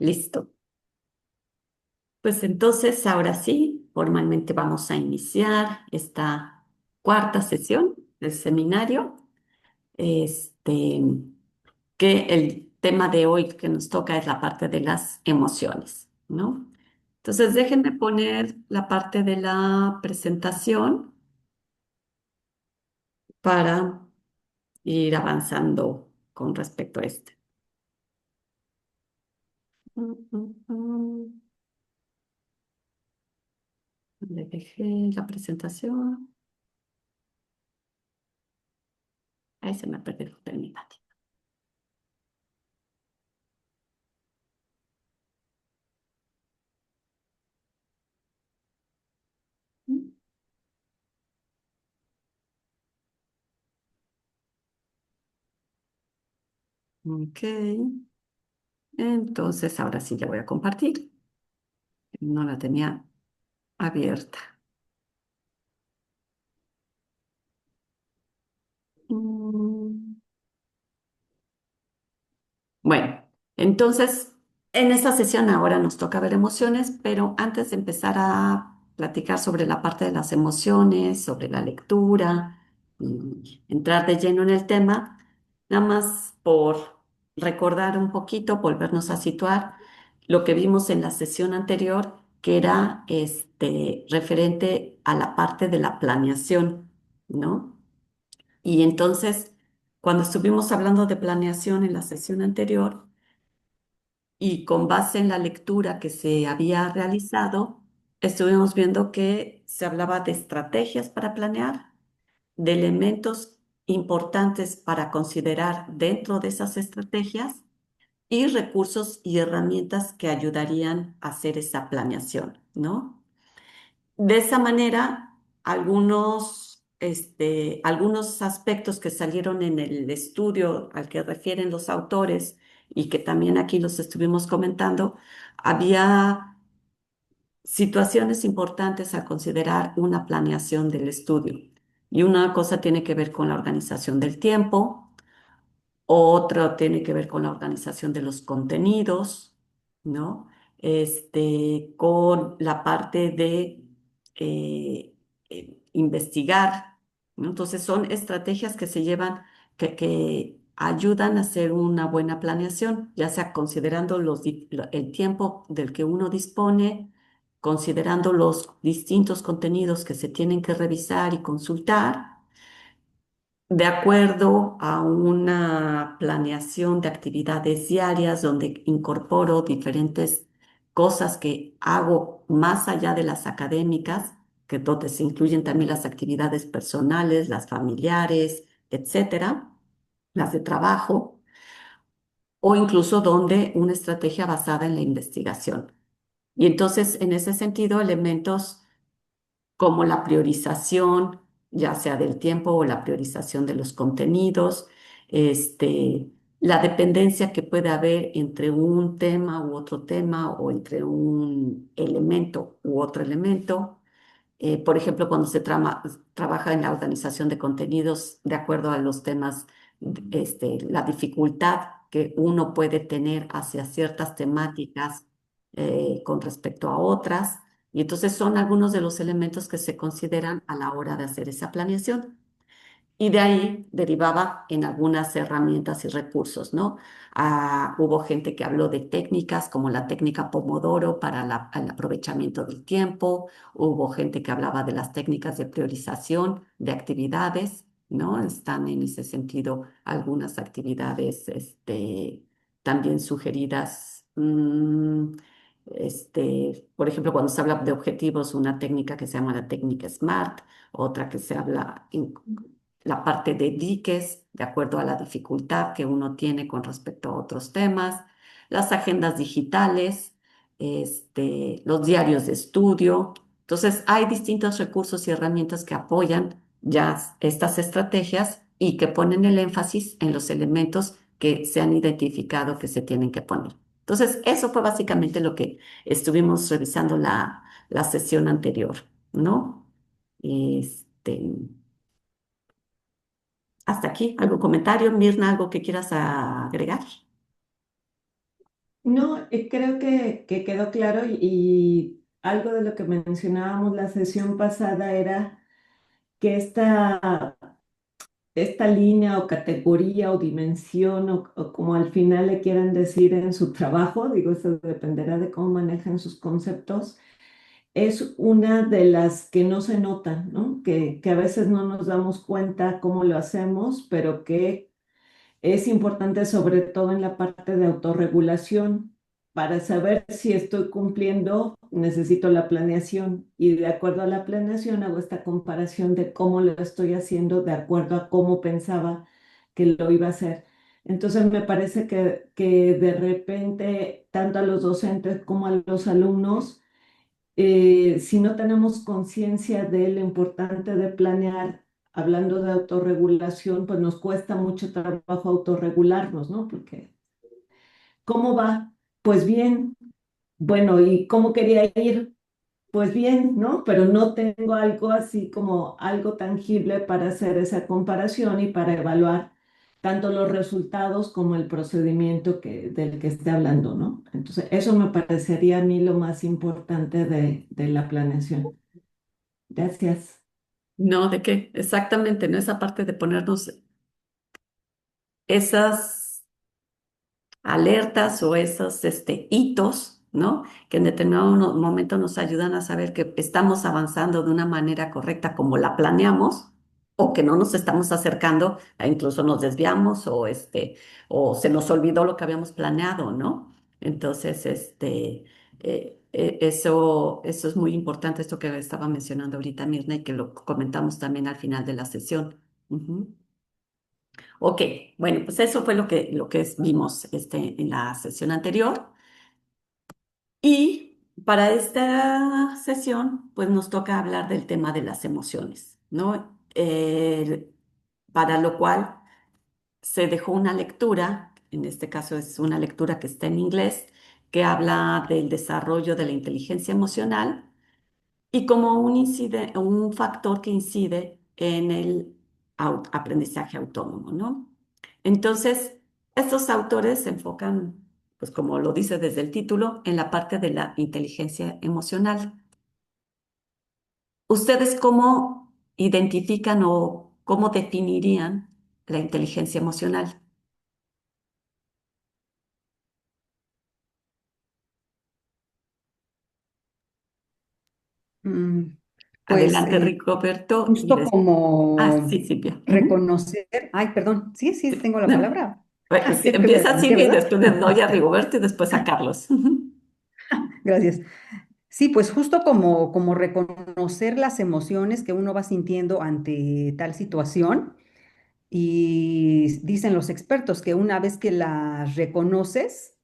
Listo. Pues entonces, ahora sí, formalmente vamos a iniciar esta cuarta sesión del seminario. Este, que el tema de hoy que nos toca es la parte de las emociones, ¿no? Entonces, déjenme poner la parte de la presentación para ir avanzando con respecto a este. Mm, mm, mm. Le dejé la presentación. Ahí se me perdió, permítame. Ok, entonces ahora sí la voy a compartir. No la tenía abierta. Mm, Bueno, entonces en esta sesión ahora nos toca ver emociones, pero antes de empezar a platicar sobre la parte de las emociones, sobre la lectura y entrar de lleno en el tema, nada más por recordar un poquito, volvernos a situar lo que vimos en la sesión anterior, que era referente a la parte de la planeación, ¿no? Y entonces, cuando estuvimos hablando de planeación en la sesión anterior, y con base en la lectura que se había realizado, estuvimos viendo que se hablaba de estrategias para planear, de elementos importantes para considerar dentro de esas estrategias y recursos y herramientas que ayudarían a hacer esa planeación, ¿no? De esa manera, algunos aspectos que salieron en el estudio al que refieren los autores y que también aquí los estuvimos comentando, había situaciones importantes a considerar una planeación del estudio. Y una cosa tiene que ver con la organización del tiempo, otro tiene que ver con la organización de los contenidos, ¿no? Con la parte de investigar, ¿no? Entonces son estrategias que se llevan, que ayudan a hacer una buena planeación, ya sea considerando el tiempo del que uno dispone, considerando los distintos contenidos que se tienen que revisar y consultar de acuerdo a una planeación de actividades diarias donde incorporo diferentes cosas que hago más allá de las académicas, que donde se incluyen también las actividades personales, las familiares, etcétera, las de trabajo, o incluso donde una estrategia basada en la investigación. Y entonces, en ese sentido, elementos como la priorización, ya sea del tiempo o la priorización de los contenidos, la dependencia que puede haber entre un tema u otro tema o entre un elemento u otro elemento. Por ejemplo, cuando se trabaja en la organización de contenidos de acuerdo a los temas, la dificultad que uno puede tener hacia ciertas temáticas con respecto a otras. Y entonces son algunos de los elementos que se consideran a la hora de hacer esa planeación. Y de ahí derivaba en algunas herramientas y recursos, ¿no? Hubo gente que habló de técnicas como la técnica Pomodoro para el aprovechamiento del tiempo, hubo gente que hablaba de las técnicas de priorización de actividades, ¿no? Están en ese sentido algunas actividades, también sugeridas. Por ejemplo, cuando se habla de objetivos, una técnica que se llama la técnica SMART, otra que se habla la parte de diques, de acuerdo a la dificultad que uno tiene con respecto a otros temas, las agendas digitales, los diarios de estudio. Entonces, hay distintos recursos y herramientas que apoyan ya estas estrategias y que ponen el énfasis en los elementos que se han identificado que se tienen que poner. Entonces, eso fue básicamente lo que estuvimos revisando la sesión anterior, ¿no? Este, Hasta aquí, ¿algún comentario, Mirna, algo que quieras agregar? No, creo que quedó claro y algo de lo que mencionábamos la sesión pasada era que esta línea o categoría o dimensión o como al final le quieran decir en su trabajo, digo, eso dependerá de cómo manejan sus conceptos, es una de las que no se notan, ¿no? Que a veces no nos damos cuenta cómo lo hacemos, pero que es importante sobre todo en la parte de autorregulación. Para saber si estoy cumpliendo, necesito la planeación y de acuerdo a la planeación hago esta comparación de cómo lo estoy haciendo de acuerdo a cómo pensaba que lo iba a hacer. Entonces me parece que de repente, tanto a los docentes como a los alumnos, si no tenemos conciencia de lo importante de planear, hablando de autorregulación, pues nos cuesta mucho trabajo autorregularnos, ¿no? Porque, ¿cómo va? Pues bien, bueno, ¿y cómo quería ir? Pues bien, ¿no? Pero no tengo algo así como algo tangible para hacer esa comparación y para evaluar tanto los resultados como el procedimiento del que esté hablando, ¿no? Entonces, eso me parecería a mí lo más importante de la planeación. Gracias. No, ¿de qué? Exactamente, ¿no? Esa parte de ponernos esas alertas o esos hitos, ¿no? Que en determinado momento nos ayudan a saber que estamos avanzando de una manera correcta como la planeamos o que no nos estamos acercando, e incluso nos desviamos o se nos olvidó lo que habíamos planeado, ¿no? Entonces, eso es muy importante, esto que estaba mencionando ahorita Mirna y que lo comentamos también al final de la sesión. Ujú. Ok, bueno, pues eso fue lo que vimos en la sesión anterior. Y para esta sesión, pues nos toca hablar del tema de las emociones, ¿no? Para lo cual se dejó una lectura, en este caso es una lectura que está en inglés, que habla del desarrollo de la inteligencia emocional y como un factor que incide en el aprendizaje autónomo, ¿no? Entonces, estos autores se enfocan, pues como lo dice desde el título, en la parte de la inteligencia emocional. ¿Ustedes cómo identifican o cómo definirían la inteligencia emocional? Mm, Pues Adelante, Rigoberto. justo Ah, como sí, Silvia. Ujú. reconocer, ay, perdón, sí, sí, Sí. tengo la palabra. Bueno, sí, Creo que me empieza adelanté, Silvia y ¿verdad? después le doy a Rigoberto y después a Carlos. Gracias. Sí, pues justo como reconocer las emociones que uno va sintiendo ante tal situación. Y dicen los expertos que una vez que las reconoces,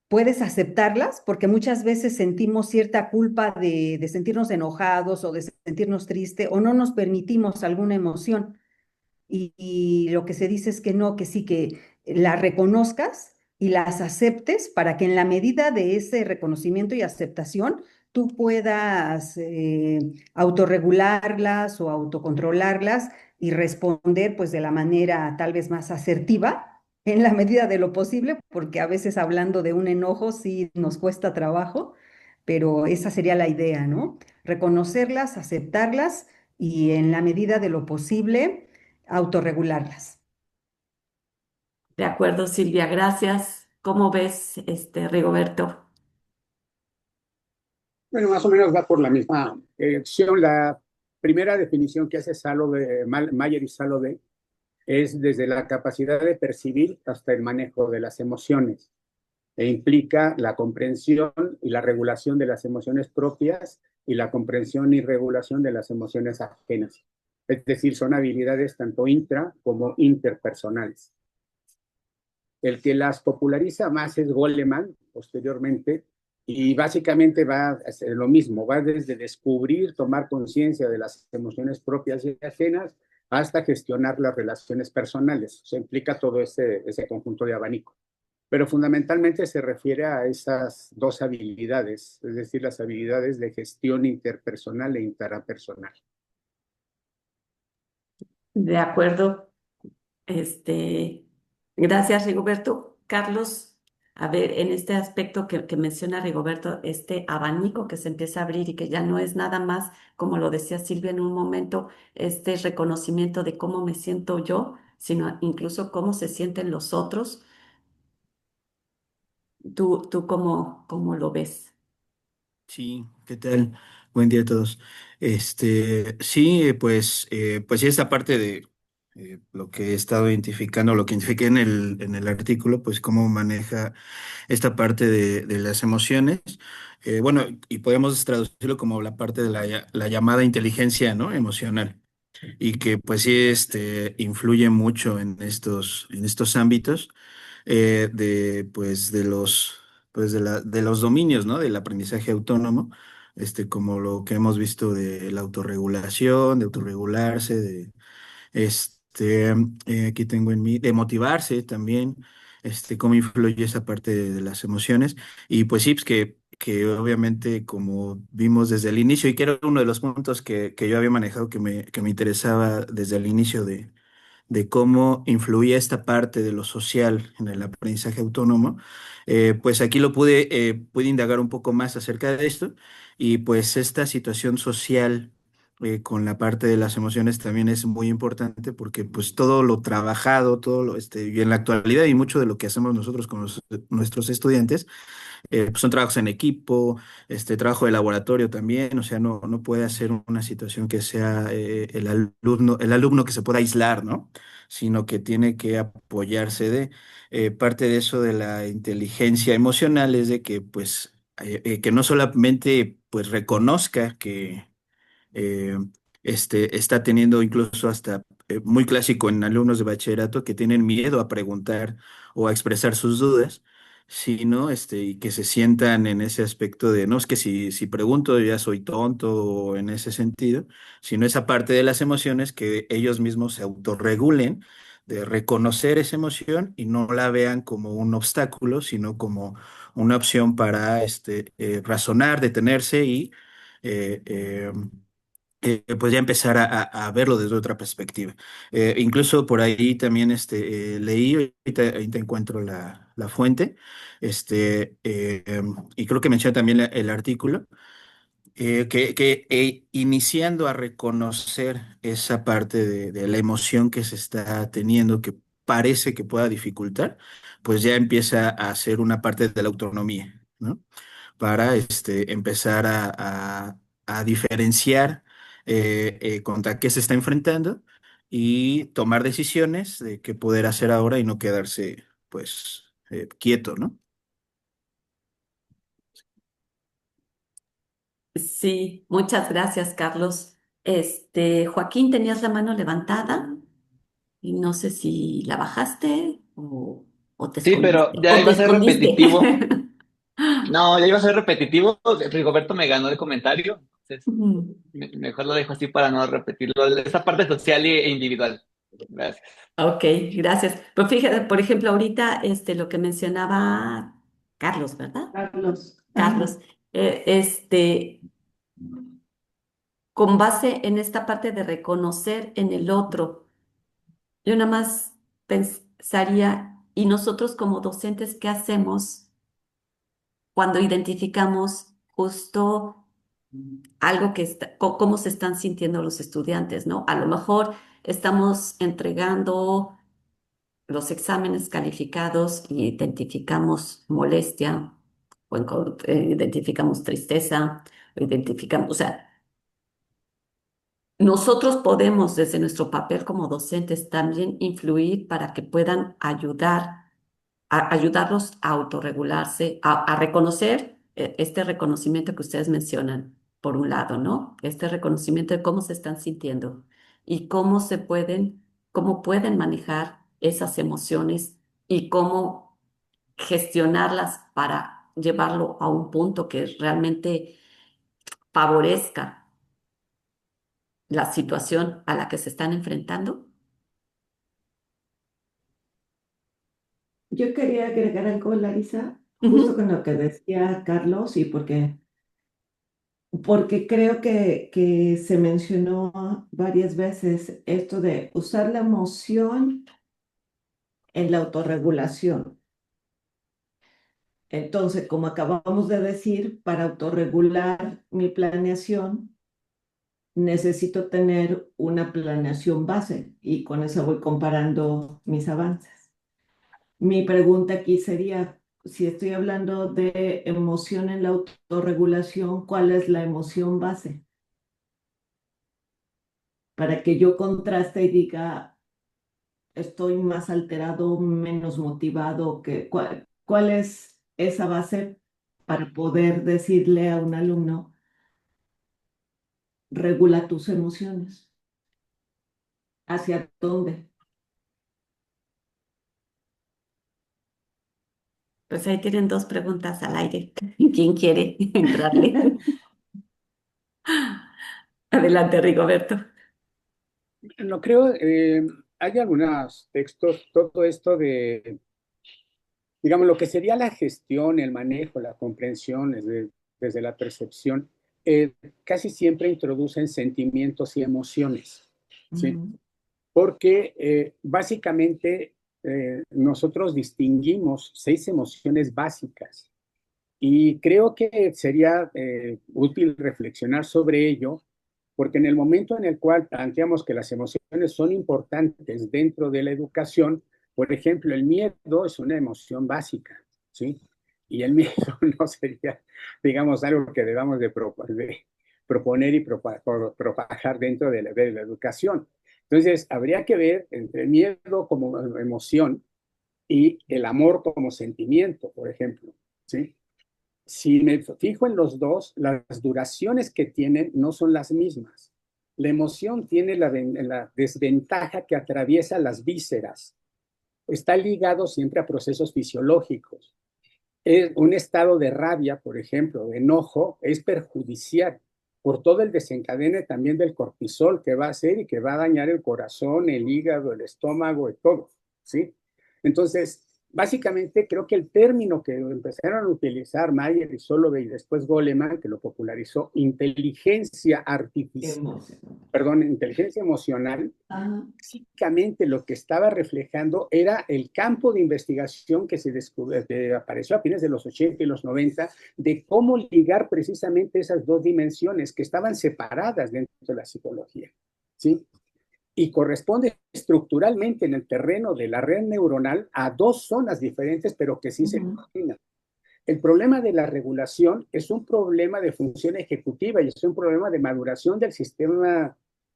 puedes aceptarlas, porque muchas veces sentimos cierta culpa de sentirnos enojados o de sentirnos tristes o no nos permitimos alguna emoción. Y lo que se dice es que no, que sí, que las reconozcas y las aceptes para que en la medida de ese reconocimiento y aceptación tú puedas autorregularlas o autocontrolarlas y responder pues de la manera tal vez más asertiva en la medida de lo posible, porque a veces hablando de un enojo sí nos cuesta trabajo, pero esa sería la idea, ¿no? Reconocerlas, aceptarlas y en la medida de lo posible autorregularlas. De acuerdo, Silvia, gracias. ¿Cómo ves, Rigoberto? Bueno, más o menos va por la misma dirección. La primera definición que hace Mayer y Salovey es desde la capacidad de percibir hasta el manejo de las emociones e implica la comprensión y la regulación de las emociones propias y la comprensión y regulación de las emociones ajenas. Es decir, son habilidades tanto intra como interpersonales. El que las populariza más es Goleman, posteriormente, y básicamente va a hacer lo mismo, va desde descubrir, tomar conciencia de las emociones propias y ajenas, hasta gestionar las relaciones personales. Se implica todo ese conjunto de abanico. Pero fundamentalmente se refiere a esas dos habilidades, es decir, las habilidades de gestión interpersonal e intrapersonal. De acuerdo. Gracias, Rigoberto. Carlos. A ver, en este aspecto que menciona Rigoberto, este abanico que se empieza a abrir y que ya no es nada más, como lo decía Silvia en un momento, este reconocimiento de cómo me siento yo, sino incluso cómo se sienten los otros. ¿Tú cómo lo ves? Sí, ¿qué tal? Buen día a todos. Sí, pues sí, esta parte de lo que he estado identificando, lo que identifiqué en el artículo, pues cómo maneja esta parte de las emociones. Bueno, y podemos traducirlo como la parte de la llamada inteligencia, ¿no? Emocional. Y que pues sí, influye mucho en estos ámbitos de los, pues de los dominios, ¿no? Del aprendizaje autónomo, como lo que hemos visto de la autorregulación, de autorregularse, aquí tengo en mí, de motivarse también, cómo influye esa parte de las emociones. Y pues sí, pues que obviamente como vimos desde el inicio, y que era uno de los puntos que yo había manejado que me interesaba desde el inicio de cómo influía esta parte de lo social en el aprendizaje autónomo, pues aquí pude indagar un poco más acerca de esto y pues esta situación social con la parte de las emociones también es muy importante porque pues todo lo trabajado, y en la actualidad y mucho de lo que hacemos nosotros con nuestros estudiantes, pues son trabajos en equipo, trabajo de laboratorio también, o sea, no puede hacer una situación que sea el alumno que se pueda aislar, ¿no? Sino que tiene que apoyarse parte de eso de la inteligencia emocional es de que, pues, que no solamente, pues, reconozca que eh, está teniendo incluso hasta muy clásico en alumnos de bachillerato que tienen miedo a preguntar o a expresar sus dudas, sino y que se sientan en ese aspecto de, no es que si pregunto ya soy tonto o en ese sentido, sino esa parte de las emociones que ellos mismos se autorregulen de reconocer esa emoción y no la vean como un obstáculo, sino como una opción para razonar, detenerse y eh, eh, pues ya empezar a verlo desde otra perspectiva. Incluso por ahí también leí, ahorita encuentro la fuente, y creo que menciona también el artículo, iniciando a reconocer esa parte de la emoción que se está teniendo, que parece que pueda dificultar, pues ya empieza a ser una parte de la autonomía, ¿no? Para empezar a diferenciar contra qué se está enfrentando y tomar decisiones de qué poder hacer ahora y no quedarse pues quieto, ¿no? Sí, muchas gracias, Carlos. Joaquín, tenías la mano levantada y no sé si la bajaste o te Sí, pero escondiste. ya O te iba a ser escondiste. repetitivo. No, ya iba a ser repetitivo. Rigoberto me ganó el comentario. Entonces, Ujú. mejor lo dejo así para no repetirlo. Esa parte social e individual. Gracias. Ok, gracias. Pues fíjate, por ejemplo, ahorita lo que mencionaba Carlos, ¿verdad? Carlos. Carlos, Ajá. con base en esta parte de reconocer en el otro, yo nada más pensaría, ¿y nosotros como docentes qué hacemos cuando identificamos justo algo que está, cómo se están sintiendo los estudiantes, ¿no? A lo mejor estamos entregando los exámenes calificados y identificamos molestia, identificamos tristeza, o identificamos, o sea, nosotros podemos desde nuestro papel como docentes también influir para que puedan ayudarlos a autorregularse, a reconocer este reconocimiento que ustedes mencionan, por un lado, ¿no? Este reconocimiento de cómo se están sintiendo y cómo pueden manejar esas emociones y cómo gestionarlas para llevarlo a un punto que realmente favorezca la situación a la que se están enfrentando. Yo quería agregar algo, Larisa, justo Ujú. con lo que decía Carlos, y porque creo que se mencionó varias veces esto de usar la emoción en la autorregulación. Entonces, como acabamos de decir, para autorregular mi planeación, necesito tener una planeación base y con eso voy comparando mis avances. Mi pregunta aquí sería, si estoy hablando de emoción en la autorregulación, ¿cuál es la emoción base? Para que yo contraste y diga, estoy más alterado, menos motivado, ¿cuál es esa base para poder decirle a un alumno, regula tus emociones? ¿Hacia dónde? Pues ahí tienen dos preguntas al aire. ¿Quién quiere entrarle? Adelante, Rigoberto. No creo, hay algunos textos, todo esto de, digamos, lo que sería la gestión, el manejo, la comprensión desde la percepción, casi siempre introducen sentimientos y emociones, ¿sí? Ujú. Porque básicamente nosotros distinguimos 6 emociones básicas y creo que sería útil reflexionar sobre ello, porque en el momento en el cual planteamos que las emociones son importantes dentro de la educación, por ejemplo, el miedo es una emoción básica, ¿sí? Y el miedo no sería, digamos, algo que debamos de proponer y propagar dentro de la educación. Entonces, habría que ver entre el miedo como emoción y el amor como sentimiento, por ejemplo, ¿sí? Si me fijo en los dos, las duraciones que tienen no son las mismas. La emoción tiene la desventaja que atraviesa las vísceras. Está ligado siempre a procesos fisiológicos. Un estado de rabia, por ejemplo, de enojo, es perjudicial por todo el desencadene también del cortisol que va a hacer y que va a dañar el corazón, el hígado, el estómago y todo, ¿sí? Entonces, básicamente creo que el término que empezaron a utilizar Mayer y Solovey y después Goleman, que lo popularizó, inteligencia artificial, Emoción. perdón, inteligencia emocional, Ajá. básicamente lo que estaba reflejando era el campo de investigación que que apareció a fines de los 80 y los 90, de cómo ligar precisamente esas dos dimensiones que estaban separadas dentro de la psicología, ¿sí? Y corresponde estructuralmente en el terreno de la red neuronal a dos zonas diferentes, pero que sí se coordinan. El problema de la regulación es un problema de función ejecutiva y es un problema de maduración del sistema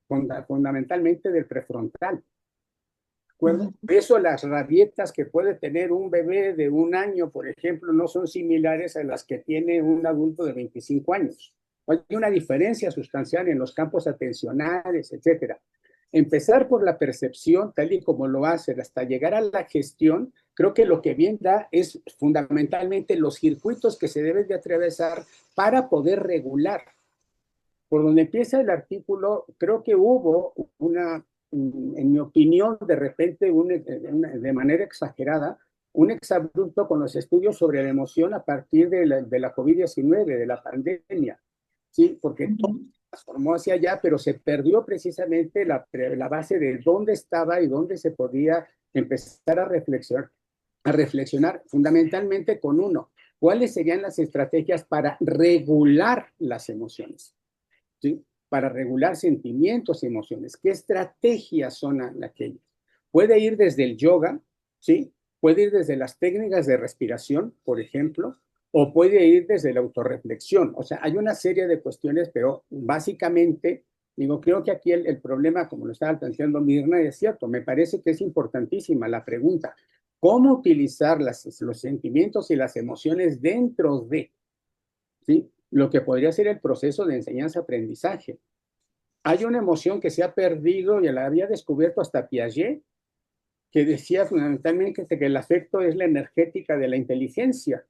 fundamentalmente del prefrontal. ¿De acuerdo? Por eso las rabietas que puede tener un bebé de 1 año, por ejemplo, no son similares a las que tiene un adulto de 25 años. Hay una diferencia sustancial en los campos atencionales, etcétera. Empezar por la percepción, tal y como lo hacen, hasta llegar a la gestión, creo que lo que bien da es fundamentalmente los circuitos que se deben de atravesar para poder regular. Por donde empieza el artículo, creo que hubo en mi opinión, de repente, de manera exagerada, un exabrupto con los estudios sobre la emoción a partir de la COVID-19, de la pandemia, ¿sí? Porque todo se transformó hacia allá, pero se perdió precisamente la base de dónde estaba y dónde se podía empezar a reflexionar fundamentalmente con uno. ¿Cuáles serían las estrategias para regular las emociones? ¿Sí? Para regular sentimientos y emociones. ¿Qué estrategias son aquellas? Puede ir desde el yoga, ¿sí? Puede ir desde las técnicas de respiración, por ejemplo, o puede ir desde la autorreflexión. O sea, hay una serie de cuestiones, pero básicamente, digo, creo que aquí el problema, como lo estaba planteando Mirna, es cierto, me parece que es importantísima la pregunta. ¿Cómo utilizar los sentimientos y las emociones dentro de, ¿sí? Lo que podría ser el proceso de enseñanza-aprendizaje? Hay una emoción que se ha perdido y la había descubierto hasta Piaget, que decía fundamentalmente que el afecto es la energética de la inteligencia.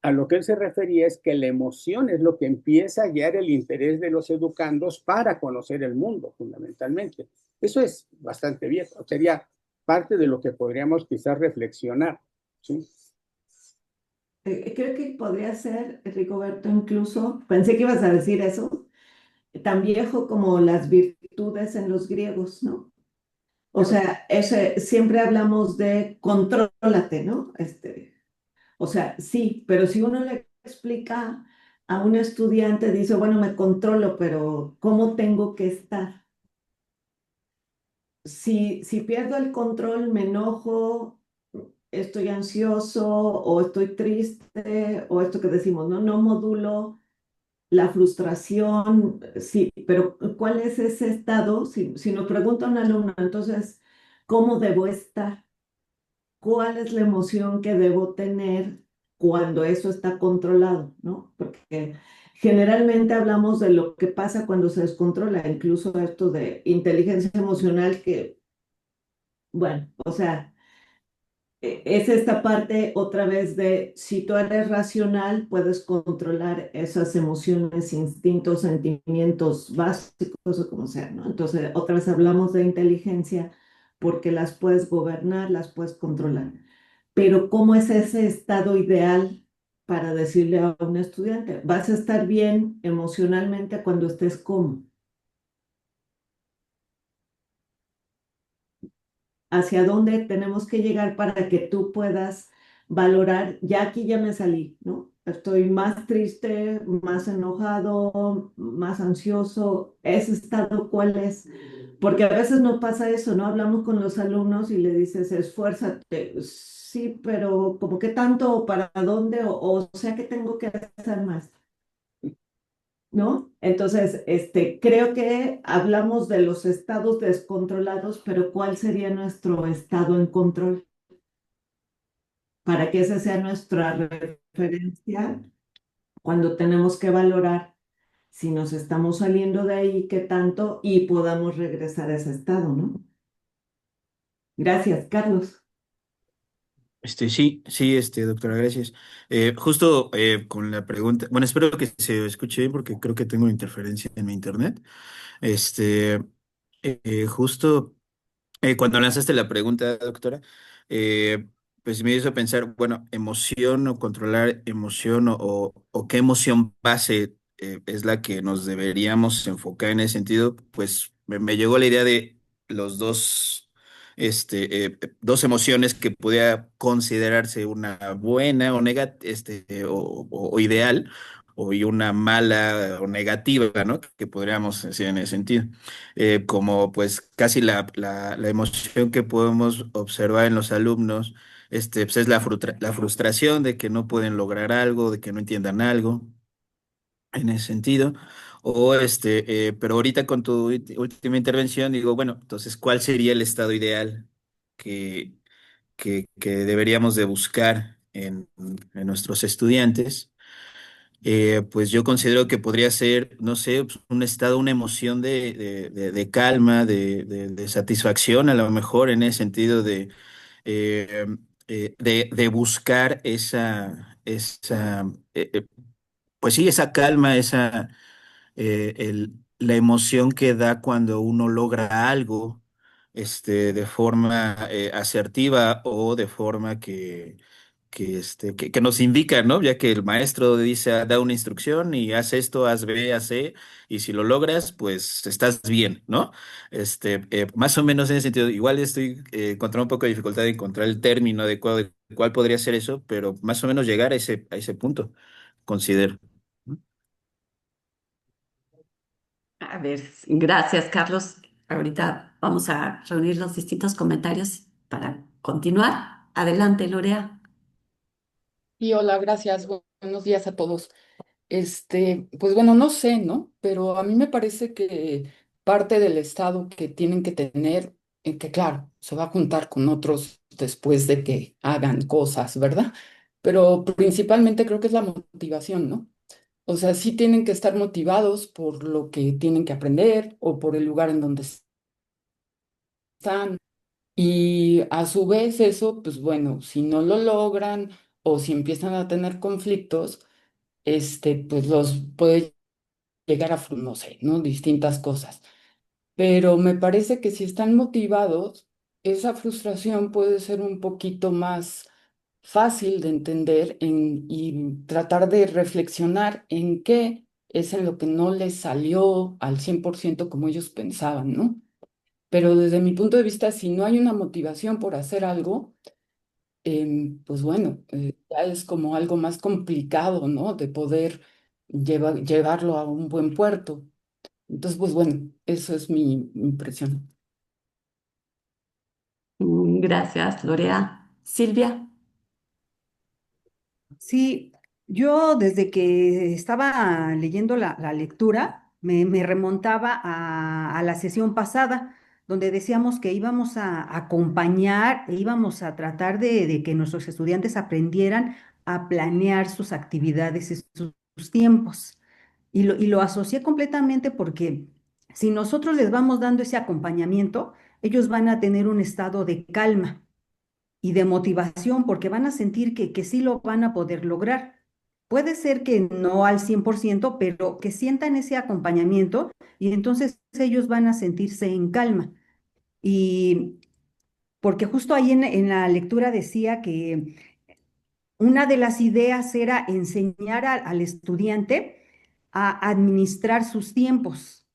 A lo que él se refería es que la emoción es lo que empieza a guiar el interés de los educandos para conocer el mundo, fundamentalmente. Eso es bastante viejo, sería parte de lo que podríamos quizás reflexionar, ¿sí? Creo que podría ser, Rigoberto, incluso, pensé que ibas a decir eso, tan viejo como las virtudes en los griegos, ¿no? O sea, siempre hablamos de contrólate, ¿no? O sea, sí, pero si uno le explica a un estudiante, dice, bueno, me controlo, pero ¿cómo tengo que estar? Si pierdo el control, me enojo, estoy ansioso o estoy triste o esto que decimos, ¿no? No modulo la frustración, sí, pero ¿cuál es ese estado? Si nos pregunta un alumno, entonces, ¿cómo debo estar? ¿Cuál es la emoción que debo tener cuando eso está controlado, ¿no? Porque generalmente hablamos de lo que pasa cuando se descontrola, incluso esto de inteligencia emocional que, bueno, o sea, es esta parte otra vez de si tú eres racional, puedes controlar esas emociones, instintos, sentimientos básicos o como sea, ¿no? Entonces, otra vez hablamos de inteligencia porque las puedes gobernar, las puedes controlar. Pero ¿cómo es ese estado ideal para decirle a un estudiante? Vas a estar bien emocionalmente cuando estés cómodo. Hacia dónde tenemos que llegar para que tú puedas valorar, ya aquí ya me salí, ¿no? Estoy más triste, más enojado, más ansioso. ¿Ese estado cuál es? Porque a veces no pasa eso, ¿no? Hablamos con los alumnos y le dices, esfuérzate. Sí, pero ¿como qué tanto o para dónde? O sea, ¿qué tengo que hacer más? ¿No? Entonces, creo que hablamos de los estados descontrolados, pero ¿cuál sería nuestro estado en control? Para que esa sea nuestra referencia cuando tenemos que valorar si nos estamos saliendo de ahí, qué tanto, y podamos regresar a ese estado, ¿no? Gracias, Carlos. Sí, sí, doctora, gracias. Justo con la pregunta, bueno, espero que se escuche bien porque creo que tengo interferencia en mi internet. Este, justo cuando lanzaste la pregunta, doctora, eh, pues me hizo pensar, bueno, emoción o controlar emoción o qué emoción base es la que nos deberíamos enfocar en ese sentido, pues me llegó la idea de los dos, dos emociones que pudiera considerarse una buena o o ideal, y una mala o negativa, ¿no? Que podríamos decir en ese sentido como pues casi la emoción que podemos observar en los alumnos, pues es la frustración de que no pueden lograr algo, de que no entiendan algo en ese sentido. Pero ahorita con tu última intervención digo, bueno, entonces, ¿cuál sería el estado ideal que, que deberíamos de buscar en nuestros estudiantes? Pues yo considero que podría ser, no sé, pues, un estado, una emoción de calma, de satisfacción, a lo mejor en ese sentido eh, de buscar pues sí, esa calma, la emoción que da cuando uno logra algo, de forma asertiva o de forma que nos indica, ¿no? Ya que el maestro dice, da una instrucción y haz esto, haz B, haz C, y si lo logras, pues estás bien, ¿no? Más o menos en ese sentido, igual estoy encontrando un poco de dificultad de encontrar el término adecuado de cuál podría ser eso, pero más o menos llegar a ese punto, considero. A ver, gracias, Carlos. Ahorita vamos a reunir los distintos comentarios para continuar. Adelante, Lorea. Y hola, gracias. Buenos días a todos. Pues bueno, no sé, ¿no? Pero a mí me parece que parte del estado que tienen que tener, que claro, se va a juntar con otros después de que hagan cosas, ¿verdad? Pero principalmente creo que es la motivación, ¿no? O sea, sí tienen que estar motivados por lo que tienen que aprender o por el lugar en donde están. Y a su vez eso, pues bueno, si no lo logran o si empiezan a tener conflictos, pues los puede llegar a, no sé, ¿no? Distintas cosas. Pero me parece que si están motivados, esa frustración puede ser un poquito más fácil de entender y tratar de reflexionar en qué es en lo que no les salió al 100% como ellos pensaban, ¿no? Pero desde mi punto de vista, si no hay una motivación por hacer algo, pues bueno, ya es como algo más complicado, ¿no? De poder llevarlo a un buen puerto. Entonces, pues bueno, eso es mi impresión. Gracias, Lorea. Silvia. Sí, yo desde que estaba leyendo la lectura, me remontaba a la sesión pasada, donde decíamos que íbamos a acompañar e íbamos a tratar de que nuestros estudiantes aprendieran a planear sus actividades y sus tiempos. Y lo asocié completamente porque si nosotros les vamos dando ese acompañamiento, ellos van a tener un estado de calma y de motivación porque van a sentir que sí lo van a poder lograr. Puede ser que no al 100%, pero que sientan ese acompañamiento y entonces ellos van a sentirse en calma. Y porque justo ahí en la lectura decía que una de las ideas era enseñar al estudiante a administrar sus tiempos,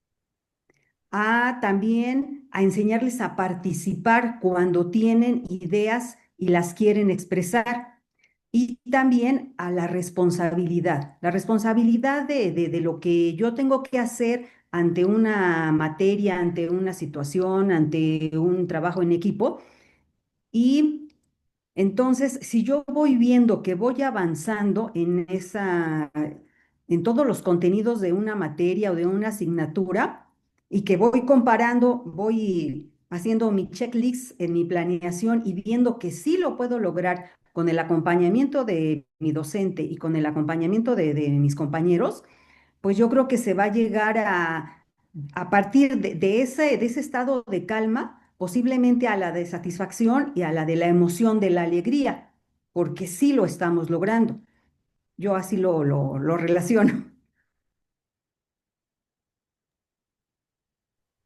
a también a enseñarles a participar cuando tienen ideas y las quieren expresar. Y también a la responsabilidad de lo que yo tengo que hacer ante una materia, ante una situación, ante un trabajo en equipo. Y entonces, si yo voy viendo que voy avanzando en todos los contenidos de una materia o de una asignatura, y que voy comparando, voy haciendo mi checklist en mi planeación y viendo que sí lo puedo lograr con el acompañamiento de mi docente y con el acompañamiento de mis compañeros, pues yo creo que se va a llegar a partir de ese estado de calma, posiblemente a la de satisfacción y a la de la emoción de la alegría, porque sí lo estamos logrando. Yo así lo relaciono.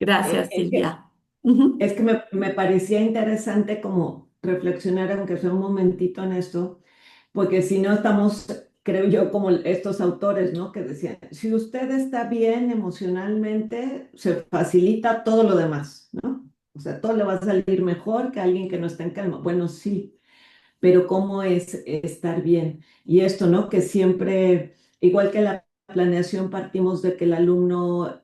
Gracias, Es que, Silvia. Ujú. es que me parecía interesante como reflexionar, aunque sea un momentito en esto, porque si no estamos, creo yo, como estos autores, ¿no? Que decían, si usted está bien emocionalmente, se facilita todo lo demás, ¿no? O sea, todo le va a salir mejor que alguien que no está en calma. Bueno, sí, pero ¿cómo es estar bien? Y esto, ¿no? Que siempre, igual que la planeación, partimos de que el alumno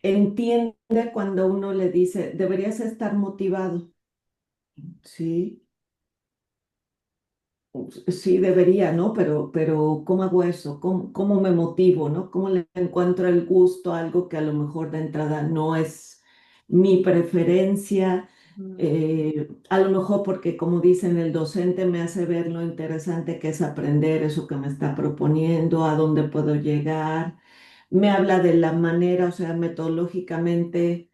entiende cuando uno le dice, deberías estar motivado, ¿sí? Sí, debería, ¿no? Pero ¿cómo hago eso? ¿Cómo me motivo, ¿no? ¿Cómo le encuentro el gusto a algo que a lo mejor de entrada no es mi preferencia? Ujú. A lo mejor porque, como dicen, el docente me hace ver lo interesante que es aprender eso que me está proponiendo, a dónde puedo llegar. Me habla de la manera, o sea, metodológicamente,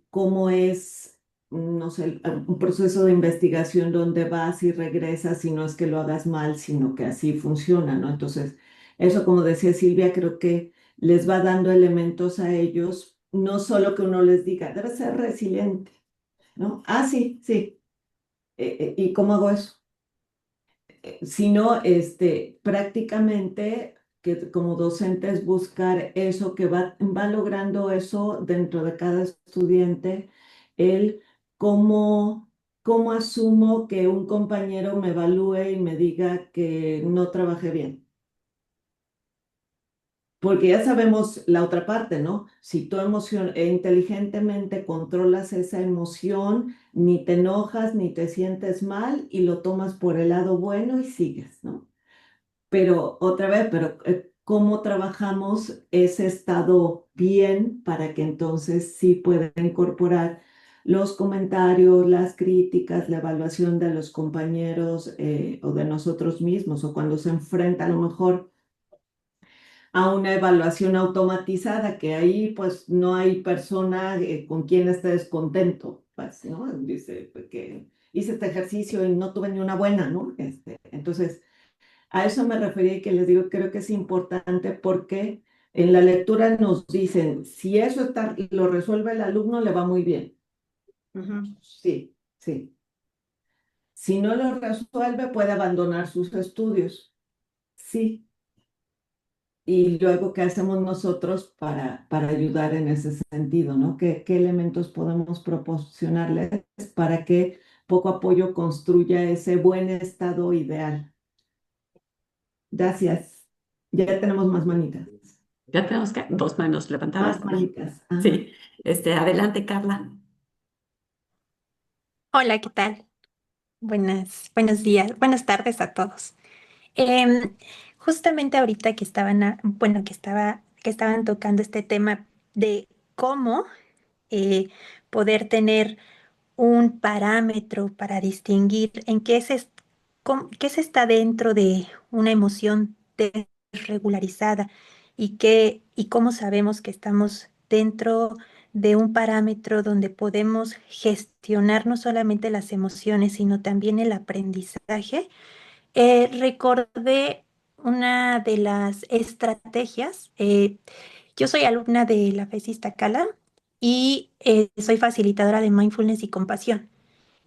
cómo es no sé, un proceso de investigación donde vas y regresas y no es que lo hagas mal, sino que así funciona, ¿no? Entonces, eso, como decía Silvia, creo que les va dando elementos a ellos, no solo que uno les diga, debes ser resiliente, ¿no? Ah, sí, sí. ¿Y cómo hago eso? Sino prácticamente que como docentes buscar eso que va logrando eso dentro de cada estudiante, el cómo, cómo asumo que un compañero me evalúe y me diga que no trabajé bien. Porque ya sabemos la otra parte, ¿no? Si tú inteligentemente controlas esa emoción, ni te enojas, ni te sientes mal y lo tomas por el lado bueno y sigues, ¿no? Pero otra vez, ¿cómo trabajamos ese estado bien para que entonces sí pueda incorporar los comentarios, las críticas, la evaluación de los compañeros o de nosotros mismos, o cuando se enfrenta a lo mejor a una evaluación automatizada, que ahí pues no hay persona con quien esté descontento, pues, ¿no? Dice pues, que hice este ejercicio y no tuve ni una buena, ¿no? Entonces... A eso me refería y que les digo, creo que es importante porque en la lectura nos dicen, si eso lo resuelve el alumno, le va muy bien. Ujú. Sí, sí. Si no lo resuelve, puede abandonar sus estudios. Sí. Y luego, ¿qué hacemos nosotros para ayudar en ese sentido, ¿no? ¿Qué elementos podemos proporcionarles para que poco apoyo construya ese buen estado ideal. Gracias. Ya tenemos más manitas. Ya tenemos que dos manos levantadas. Más manitas. Ajá. Sí, adelante, Carla. Hola, ¿qué tal? Buenos días, buenas tardes a todos. Em, Justamente ahorita que que estaban tocando este tema de cómo eh, poder tener un parámetro para distinguir en qué se está dentro de una emoción desregularizada y cómo sabemos que estamos dentro de un parámetro donde podemos gestionar no solamente las emociones, sino también el aprendizaje. Recordé una de las estrategias. Yo soy alumna de la FESI Cala y soy facilitadora de mindfulness y compasión.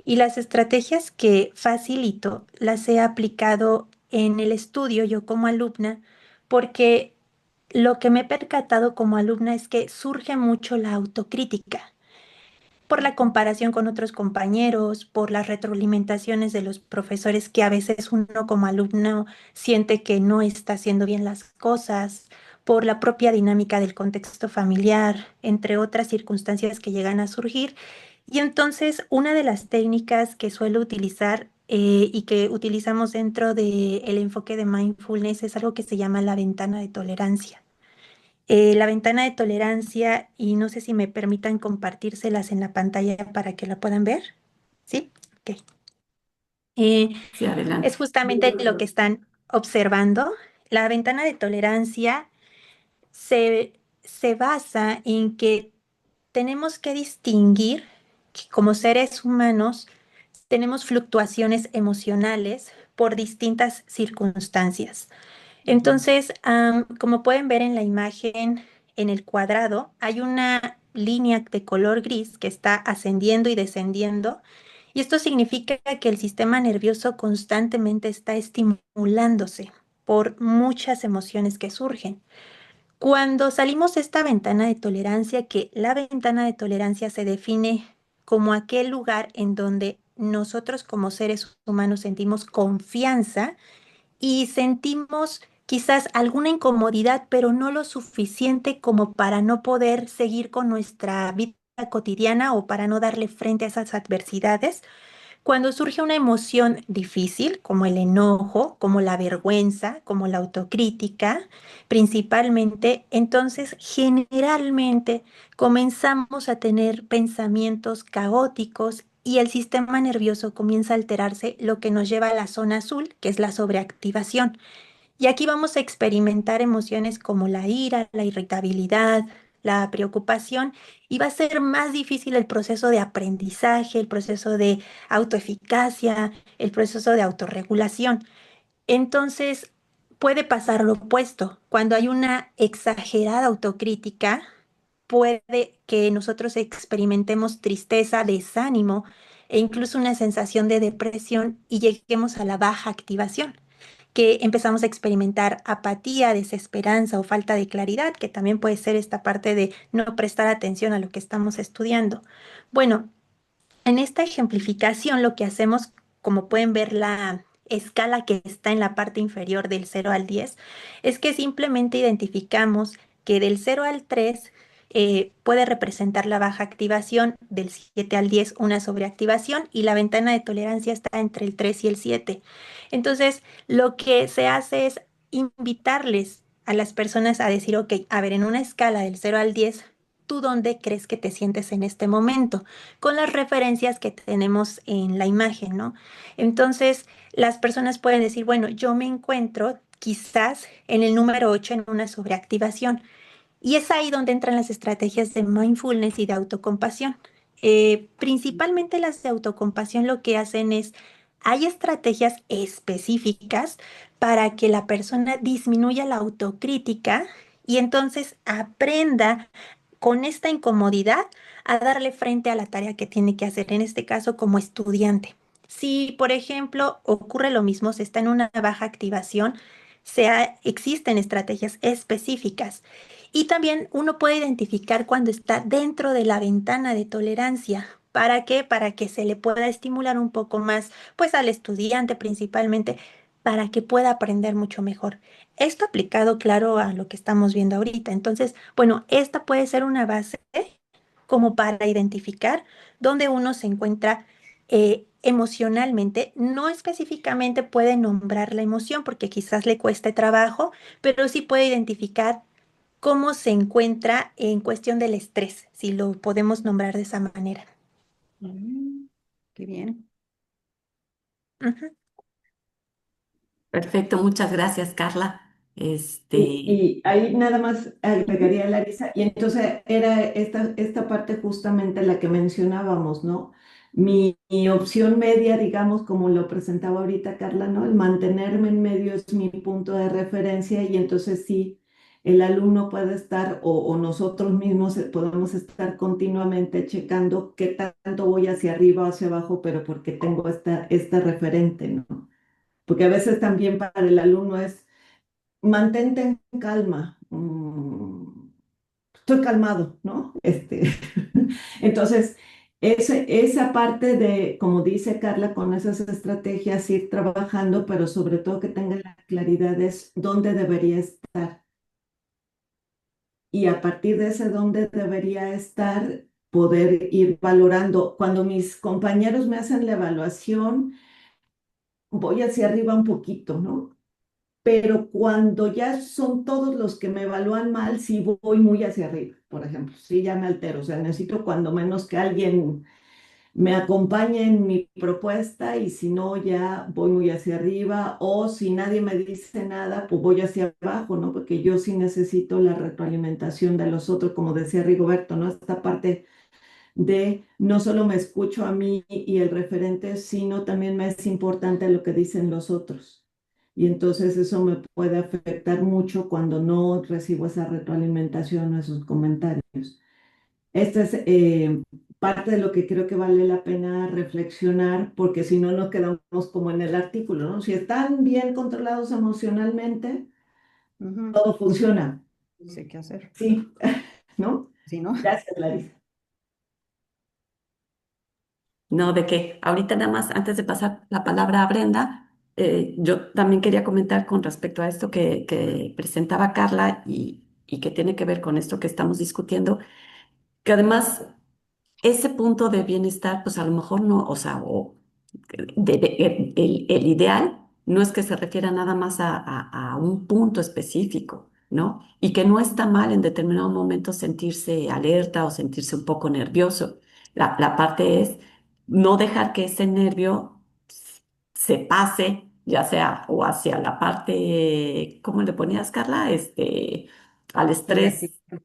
Y las estrategias que facilito las he aplicado en el estudio yo como alumna, porque lo que me he percatado como alumna es que surge mucho la autocrítica por la comparación con otros compañeros, por las retroalimentaciones de los profesores que a veces uno como alumno siente que no está haciendo bien las cosas, por la propia dinámica del contexto familiar, entre otras circunstancias que llegan a surgir. Y entonces una de las técnicas que suelo utilizar y que utilizamos dentro del enfoque de mindfulness es algo que se llama la ventana de tolerancia. La ventana de tolerancia, y no sé si me permitan compartírselas en la pantalla para que la puedan ver. ¿Sí? Ok. Eh, Sí, adelante. es justamente lo que están observando. La ventana de tolerancia se, se basa en que tenemos que distinguir que como seres humanos tenemos fluctuaciones emocionales por distintas circunstancias. Entonces, como pueden ver en la imagen, en el cuadrado, hay una línea de color gris que está ascendiendo y descendiendo, y esto significa que el sistema nervioso constantemente está estimulándose por muchas emociones que surgen. Cuando salimos de esta ventana de tolerancia, que la ventana de tolerancia se define como aquel lugar en donde nosotros como seres humanos sentimos confianza, y sentimos quizás alguna incomodidad, pero no lo suficiente como para no poder seguir con nuestra vida cotidiana o para no darle frente a esas adversidades. Cuando surge una emoción difícil, como el enojo, como la vergüenza, como la autocrítica, principalmente, entonces generalmente comenzamos a tener pensamientos caóticos y el sistema nervioso comienza a alterarse, lo que nos lleva a la zona azul, que es la sobreactivación. Y aquí vamos a experimentar emociones como la ira, la irritabilidad, la preocupación, y va a ser más difícil el proceso de aprendizaje, el proceso de autoeficacia, el proceso de autorregulación. Entonces, puede pasar lo opuesto. Cuando hay una exagerada autocrítica, puede que nosotros experimentemos tristeza, desánimo e incluso una sensación de depresión y lleguemos a la baja activación, que empezamos a experimentar apatía, desesperanza o falta de claridad, que también puede ser esta parte de no prestar atención a lo que estamos estudiando. Bueno, en esta ejemplificación lo que hacemos, como pueden ver la escala que está en la parte inferior del 0 al 10, es que simplemente identificamos que del 0 al 3 puede representar la baja activación, del 7 al 10 una sobreactivación, y la ventana de tolerancia está entre el 3 y el 7. Entonces, lo que se hace es invitarles a las personas a decir, ok, a ver, en una escala del 0 al 10, ¿tú dónde crees que te sientes en este momento? Con las referencias que tenemos en la imagen, ¿no? Entonces, las personas pueden decir, bueno, yo me encuentro quizás en el número 8 en una sobreactivación. Y es ahí donde entran las estrategias de mindfulness y de autocompasión. Principalmente las de autocompasión lo que hacen es, hay estrategias específicas para que la persona disminuya la autocrítica y entonces aprenda con esta incomodidad a darle frente a la tarea que tiene que hacer, en este caso como estudiante. Si, por ejemplo, ocurre lo mismo, se está en una baja activación, existen estrategias específicas. Y también uno puede identificar cuando está dentro de la ventana de tolerancia, ¿Para qué? Para que se le pueda estimular un poco más, pues al estudiante principalmente, para que pueda aprender mucho mejor. Esto aplicado, claro, a lo que estamos viendo ahorita. Entonces, bueno, esta puede ser una base como para identificar dónde uno se encuentra emocionalmente. No específicamente puede nombrar la emoción porque quizás le cueste trabajo, pero sí puede identificar cómo se encuentra en cuestión del estrés, si lo podemos nombrar de esa manera. Qué bien. Ujú. Perfecto, muchas gracias, Carla. Y ahí nada más agregaría Larisa, y entonces era esta parte justamente la que mencionábamos, ¿no? Mi opción media, digamos, como lo presentaba ahorita Carla, ¿no? El mantenerme en medio es mi punto de referencia y entonces sí, el alumno puede estar o nosotros mismos podemos estar continuamente checando qué tanto voy hacia arriba o hacia abajo, pero porque tengo esta referente, ¿no? Porque a veces también para el alumno es mantente en calma. Estoy calmado, ¿no? Entonces, esa parte de, como dice Carla, con esas estrategias ir trabajando, pero sobre todo que tenga la claridad es dónde debería estar. Y a partir de ese dónde debería estar, poder ir valorando. Cuando mis compañeros me hacen la evaluación, voy hacia arriba un poquito, ¿no? Pero cuando ya son todos los que me evalúan mal, sí voy muy hacia arriba, por ejemplo, sí ya me altero, o sea, necesito cuando menos que alguien me acompañe en mi propuesta y si no, ya voy muy hacia arriba o si nadie me dice nada, pues voy hacia abajo, ¿no? Porque yo sí necesito la retroalimentación de los otros, como decía Rigoberto, ¿no? Esta parte de no solo me escucho a mí y el referente, sino también me es importante lo que dicen los otros. Y entonces eso me puede afectar mucho cuando no recibo esa retroalimentación o esos comentarios. Esta es parte de lo que creo que vale la pena reflexionar, porque si no nos quedamos como en el artículo, ¿no? Si están bien controlados emocionalmente, Ujú. todo funciona. Sé qué hacer. Sí, ¿no? Sí, ¿no? Gracias, Larisa. No, de qué. Ahorita nada más, antes de pasar la palabra a Brenda, yo también quería comentar con respecto a esto que presentaba Carla y que tiene que ver con esto que estamos discutiendo, que además ese punto de bienestar, pues a lo mejor no, o sea, el ideal no es que se refiera nada más a un punto específico, ¿no? Y que no está mal en determinado momento sentirse alerta o sentirse un poco nervioso. La parte es no dejar que ese nervio se pase, ya sea o hacia la parte, ¿cómo le ponías, Carla? Al estrés, Sobreactivo.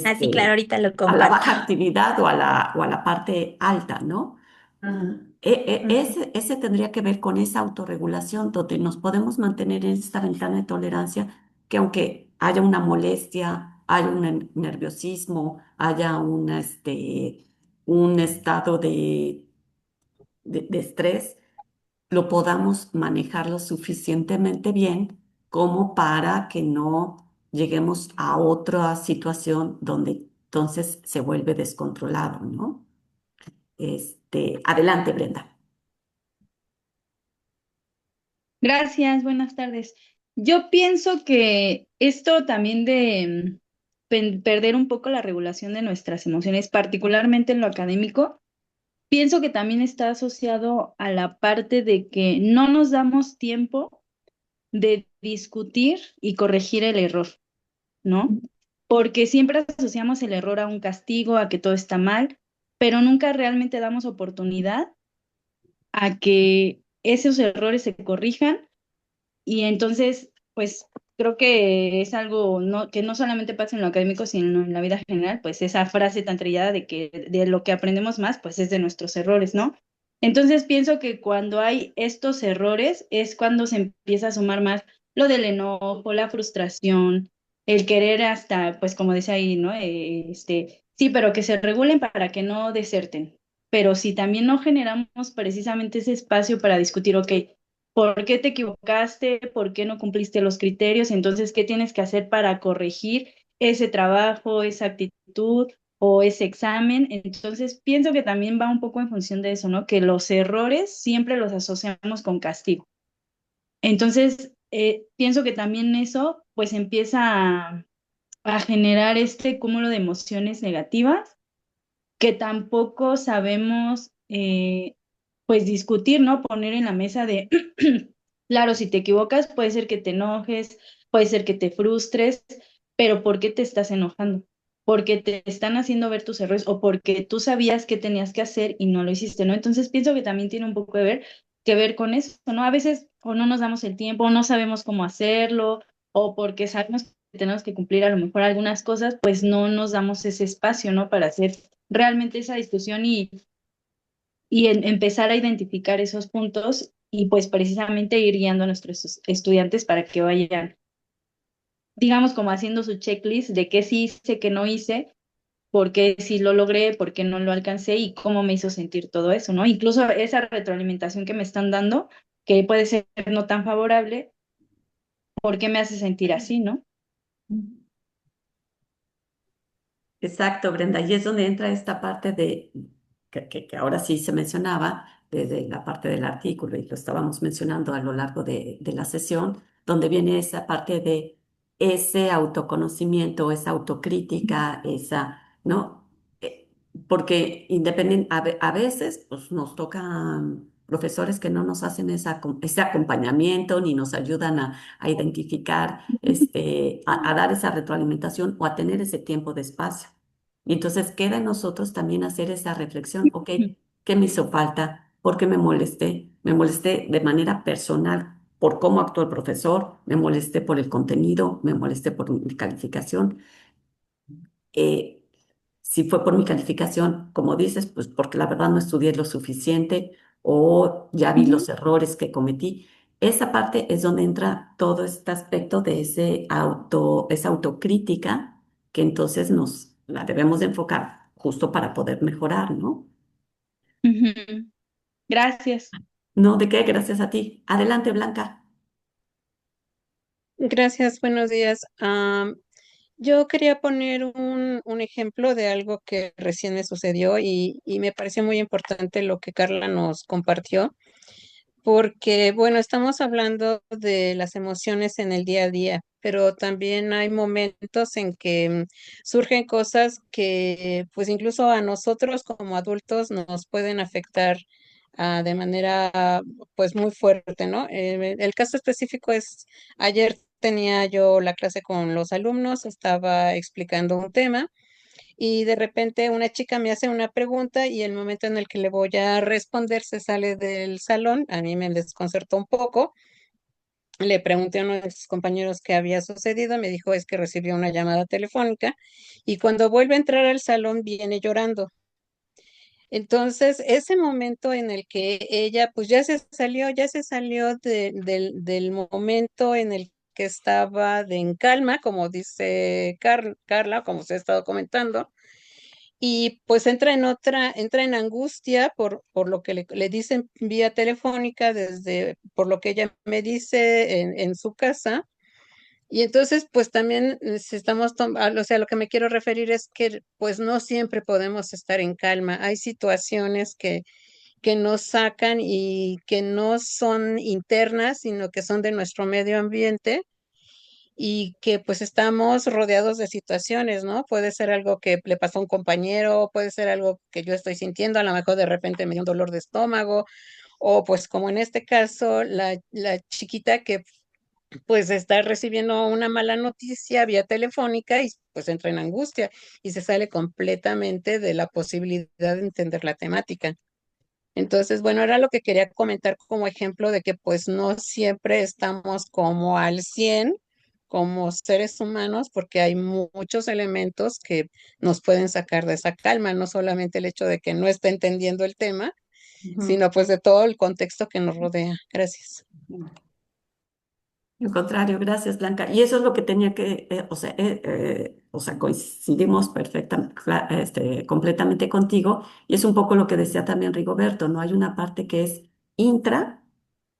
Así, claro, este, ahorita lo a la comparto. baja actividad o a la parte alta, ¿no? Ajá. Ese tendría que ver con esa autorregulación donde nos podemos mantener en esta ventana de tolerancia que aunque haya una molestia, haya un nerviosismo, haya un estado de estrés, lo podamos manejar lo suficientemente bien como para que no lleguemos a otra situación donde entonces se vuelve descontrolado, ¿no? Adelante, Brenda. Gracias, buenas tardes. Yo pienso que esto también de perder un poco la regulación de nuestras emociones, particularmente en lo académico, pienso que también está asociado a la parte de que no nos damos tiempo de discutir y corregir el error, ¿no? Porque siempre asociamos el error a un castigo, a que todo está mal, pero nunca realmente damos oportunidad a que esos errores se corrijan y entonces, pues creo que es algo que no solamente pasa en lo académico, sino en la vida general, pues esa frase tan trillada de que de lo que aprendemos más, pues es de nuestros errores, ¿no? Entonces pienso que cuando hay estos errores es cuando se empieza a sumar más lo del enojo, la frustración, el querer hasta, pues como decía ahí, ¿no? Sí, pero que se regulen para que no deserten. Pero si también no generamos precisamente ese espacio para discutir, ok, ¿por qué te equivocaste? ¿Por qué no cumpliste los criterios? Entonces, ¿qué tienes que hacer para corregir ese trabajo, esa actitud o ese examen. Entonces, pienso que también va un poco en función de eso, ¿no? Que los errores siempre los asociamos con castigo. Entonces, pienso que también eso, pues empieza a generar este cúmulo de emociones negativas que tampoco sabemos, pues, discutir, ¿no? Poner en la mesa de, claro, si te equivocas, puede ser que te enojes, puede ser que te frustres, pero ¿por qué te estás enojando? Porque te están haciendo ver tus errores o porque tú sabías que tenías que hacer y no lo hiciste, ¿no? Entonces pienso que también tiene un poco que ver con eso, ¿no? A veces o no nos damos el tiempo, o no sabemos cómo hacerlo, o porque sabemos que tenemos que cumplir a lo mejor algunas cosas, pues no nos damos ese espacio, ¿no? Para hacer realmente esa discusión y empezar a identificar esos puntos y pues precisamente ir guiando a nuestros estudiantes para que vayan, digamos, como haciendo su checklist de qué sí hice, qué no hice, por qué sí lo logré, por qué no lo alcancé y cómo me hizo sentir todo eso, ¿no? Incluso esa retroalimentación que me están dando, que puede ser no tan favorable, ¿por qué me hace sentir así, ¿no? Exacto, Brenda, y es donde entra esta parte de que ahora sí se mencionaba desde la parte del artículo y lo estábamos mencionando a lo largo de la sesión, donde viene esa parte de ese autoconocimiento, esa autocrítica, esa, ¿no? Porque a veces pues, nos tocan profesores que no nos hacen ese acompañamiento ni nos ayudan a identificar, a dar esa retroalimentación o a tener ese tiempo de espacio. Y entonces queda en nosotros también hacer esa reflexión, ok, ¿qué me hizo falta? ¿Por qué me molesté? Me molesté de manera personal por cómo actuó el profesor, me molesté por el contenido, me molesté por mi calificación. Eh, si fue por mi calificación, como dices, pues porque la verdad no estudié lo suficiente o ya vi Ujú, los errores que cometí. Esa parte es donde entra todo este aspecto de esa autocrítica que entonces nos la debemos de enfocar justo para poder mejorar, ¿no? ujú. Gracias. No, ¿de qué? Gracias a ti. Adelante, Blanca. Gracias, buenos días. Yo quería poner un ejemplo de algo que recién me sucedió y me pareció muy importante lo que Carla nos compartió, porque, bueno, estamos hablando de las emociones en el día a día, pero también hay momentos en que surgen cosas que, pues, incluso a nosotros como adultos nos pueden afectar. De manera pues muy fuerte, ¿no? El caso específico es, ayer tenía yo la clase con los alumnos, estaba explicando un tema y de repente una chica me hace una pregunta y el momento en el que le voy a responder se sale del salón, a mí me desconcertó un poco. Le pregunté a uno de sus compañeros qué había sucedido, me dijo es que recibió una llamada telefónica y cuando vuelve a entrar al salón viene llorando. Entonces, ese momento en el que ella, pues ya se salió del momento en el que estaba en calma, como dice Carla, como se ha estado comentando, y pues entra en angustia por lo que le dicen vía telefónica, por lo que ella me dice en su casa. Y entonces, pues también si estamos, o sea, lo que me quiero referir es que pues no siempre podemos estar en calma. Hay situaciones que nos sacan y que no son internas, sino que son de nuestro medio ambiente y que pues estamos rodeados de situaciones, ¿no? Puede ser algo que le pasó a un compañero, puede ser algo que yo estoy sintiendo, a lo mejor de repente me dio un dolor de estómago, o pues como en este caso, la chiquita que pues está recibiendo una mala noticia vía telefónica y pues entra en angustia y se sale completamente de la posibilidad de entender la temática. Entonces, bueno, era lo que quería comentar como ejemplo de que pues no siempre estamos como al 100 como seres humanos porque hay muchos elementos que nos pueden sacar de esa calma, no solamente el hecho de que no esté entendiendo el tema, Ujú. sino pues de todo el contexto que nos rodea. Gracias. Al contrario, gracias, Blanca. Y eso es lo que tenía o sea, coincidimos completamente contigo. Y es un poco lo que decía también Rigoberto, ¿no? Hay una parte que es intra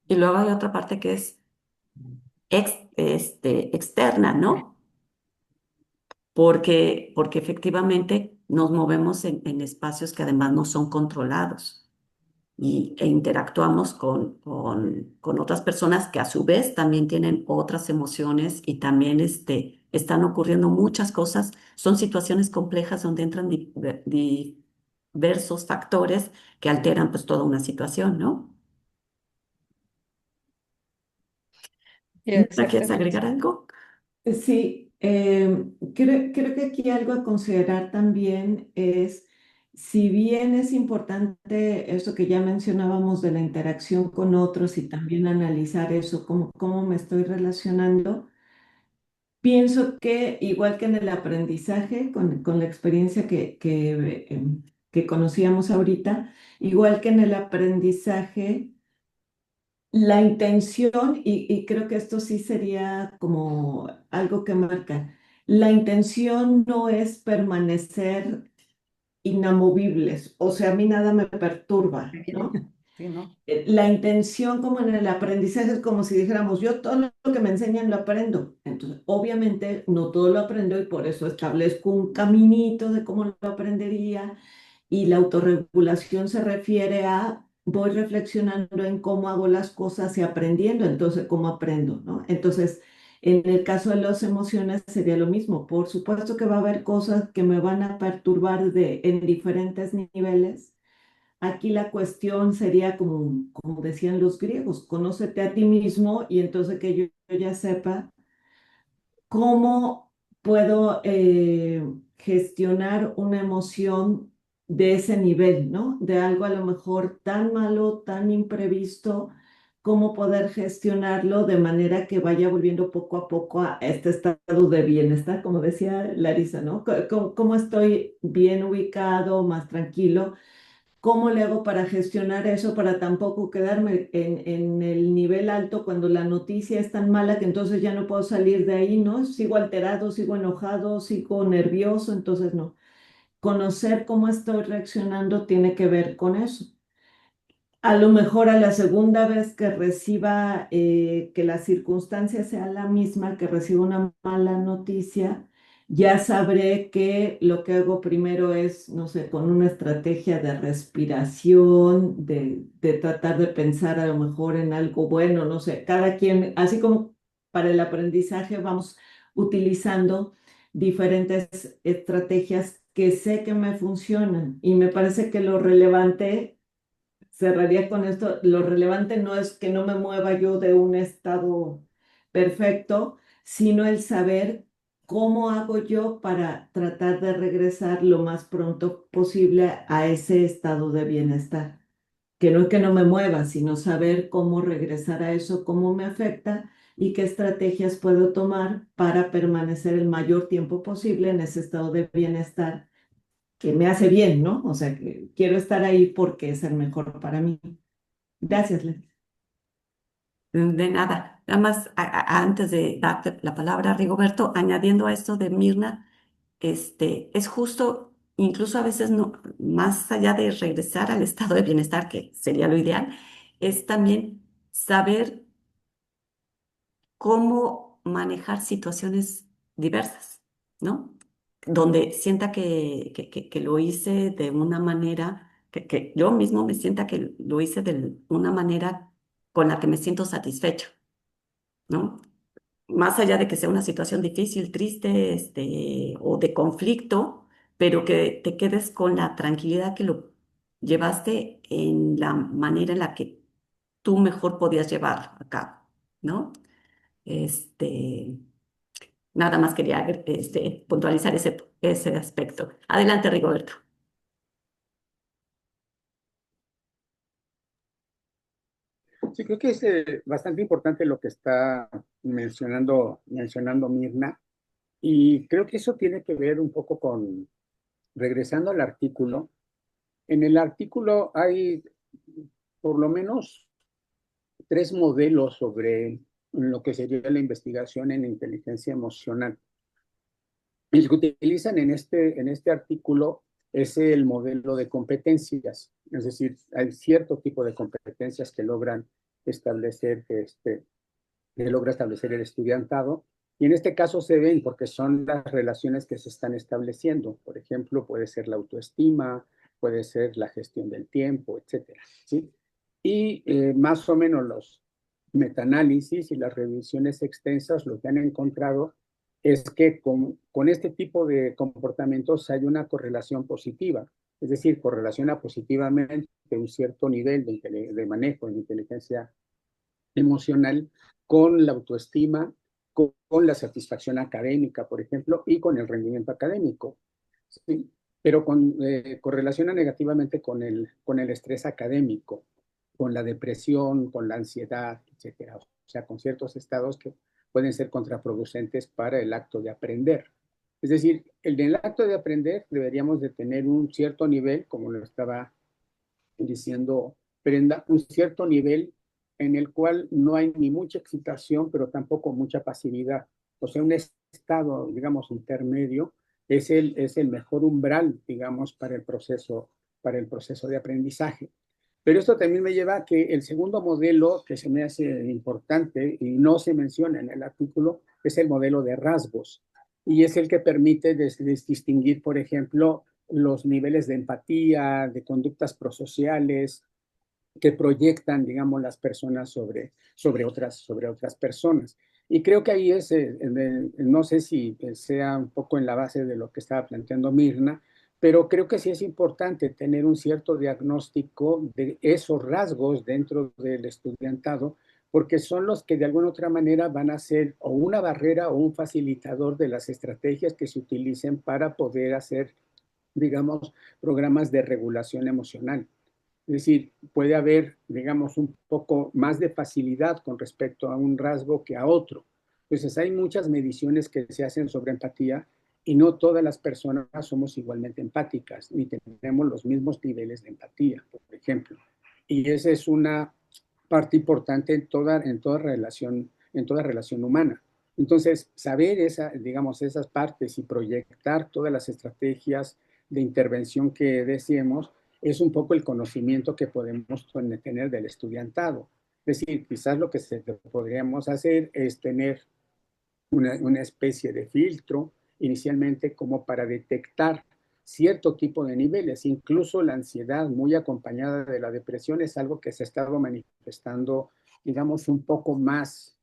y luego hay otra parte que es externa, ¿no? Porque efectivamente nos movemos en espacios que además no son controlados e interactuamos con otras personas que a su vez también tienen otras emociones y también están ocurriendo muchas cosas. Son situaciones complejas donde entran diversos factores que alteran pues toda una situación, ¿no? ¿No quieres Exactamente. agregar algo? Sí, creo que aquí algo a considerar también es, si bien es importante eso que ya mencionábamos de la interacción con otros y también analizar eso, cómo me estoy relacionando, pienso que igual que en el aprendizaje, con la experiencia que conocíamos ahorita, igual que en el aprendizaje, la intención, y creo que esto sí sería como algo que marca, la intención no es permanecer inamovibles, o sea, a mí nada me perturba, ¿no? Sí, ¿no? La intención como en el aprendizaje es como si dijéramos, yo todo lo que me enseñan lo aprendo. Entonces, obviamente no todo lo aprendo y por eso establezco un caminito de cómo lo aprendería y la autorregulación se refiere a voy reflexionando en cómo hago las cosas y aprendiendo, entonces cómo aprendo, ¿no? Entonces, en el caso de las emociones sería lo mismo. Por supuesto que va a haber cosas que me van a perturbar en diferentes niveles. Aquí la cuestión sería como decían los griegos, conócete a ti mismo y entonces que yo ya sepa cómo puedo gestionar una emoción de ese nivel, ¿no? De algo a lo mejor tan malo, tan imprevisto, cómo poder gestionarlo de manera que vaya volviendo poco a poco a este estado de bienestar, como decía Larisa, ¿no? Cómo estoy bien ubicado, más tranquilo. ¿Cómo le hago para gestionar eso, para tampoco quedarme en el nivel alto cuando la noticia es tan mala que entonces ya no puedo salir de ahí, ¿no? Sigo alterado, sigo enojado, sigo nervioso, entonces no. Conocer cómo estoy reaccionando tiene que ver con eso. A lo mejor a la segunda vez que reciba, que la circunstancia sea la misma, que reciba una mala noticia, ya sabré que lo que hago primero es, no sé, con una estrategia de respiración, de tratar de pensar a lo mejor en algo bueno, no sé, cada quien, así como para el aprendizaje vamos utilizando diferentes estrategias que sé que me funcionan y me parece que lo relevante cerraría con esto. Lo relevante no es que no me mueva yo de un estado perfecto, sino el saber cómo hago yo para tratar de regresar lo más pronto posible a ese estado de bienestar. Que no es que no me mueva, sino saber cómo regresar a eso, cómo me afecta y qué estrategias puedo tomar para permanecer el mayor tiempo posible en ese estado de bienestar que me hace bien, ¿no? O sea, que quiero estar ahí porque es el mejor para mí. Gracias, Leslie. De nada. Nada más antes de darte la palabra, Rigoberto, añadiendo a esto de Mirna, es justo, incluso a veces no, más allá de regresar al estado de bienestar, que sería lo ideal, es también saber cómo manejar situaciones diversas, ¿no? Donde sienta que lo hice de una manera, que yo mismo me sienta que lo hice de una manera con la que me siento satisfecho, ¿no? Más allá de que sea una situación difícil, triste, o de conflicto, pero que te quedes con la tranquilidad que lo llevaste en la manera en la que tú mejor podías llevarlo a cabo, ¿no? Este, nada más quería puntualizar ese aspecto. Adelante, Rigoberto. Sí, creo que es bastante importante lo que está mencionando Mirna, y creo que eso tiene que ver un poco con, regresando al artículo. En el artículo hay por lo menos tres modelos sobre lo que sería la investigación en la inteligencia emocional. Y lo que utilizan en este artículo es el modelo de competencias, es decir, hay cierto tipo de competencias que logran establecer, que logra establecer el estudiantado, Y en este caso se ven porque son las relaciones que se están estableciendo. Por ejemplo, puede ser la autoestima, puede ser la gestión del tiempo, etcétera, ¿sí? Y más o menos los metaanálisis y las revisiones extensas lo que han encontrado es que con este tipo de comportamientos hay una correlación positiva, es decir, correlaciona positivamente un cierto nivel de manejo de inteligencia emocional con la autoestima, con la satisfacción académica, por ejemplo, y con el rendimiento académico. ¿Sí? Pero correlaciona negativamente con el estrés académico, con la depresión, con la ansiedad, etcétera. O sea, con ciertos estados que pueden ser contraproducentes para el acto de aprender. Es decir, en el acto de aprender deberíamos de tener un cierto nivel, como lo estaba diciendo Brenda, un cierto nivel en el cual no hay ni mucha excitación, pero tampoco mucha pasividad. O sea, un estado, digamos, intermedio es el mejor umbral, digamos, para el proceso de aprendizaje. Pero esto también me lleva a que el segundo modelo que se me hace importante y no se menciona en el artículo es el modelo de rasgos. Y es el que permite distinguir, por ejemplo, los niveles de empatía, de conductas prosociales que proyectan, digamos, las personas sobre otras personas. Y creo que ahí es, no sé si sea un poco en la base de lo que estaba planteando Mirna, pero creo que sí es importante tener un cierto diagnóstico de esos rasgos dentro del estudiantado, porque son los que de alguna otra manera van a ser o una barrera o un facilitador de las estrategias que se utilicen para poder hacer, digamos, programas de regulación emocional. Es decir, puede haber, digamos, un poco más de facilidad con respecto a un rasgo que a otro. Entonces, hay muchas mediciones que se hacen sobre empatía y no todas las personas somos igualmente empáticas, ni tenemos los mismos niveles de empatía, por ejemplo. Y esa es una parte importante en toda relación humana. Entonces, saber digamos, esas partes y proyectar todas las estrategias de intervención que decíamos es un poco el conocimiento que podemos tener del estudiantado. Es decir, quizás lo que podríamos hacer es tener una especie de filtro inicialmente como para detectar cierto tipo de niveles. Incluso la ansiedad muy acompañada de la depresión es algo que se ha estado manifestando, digamos, un poco más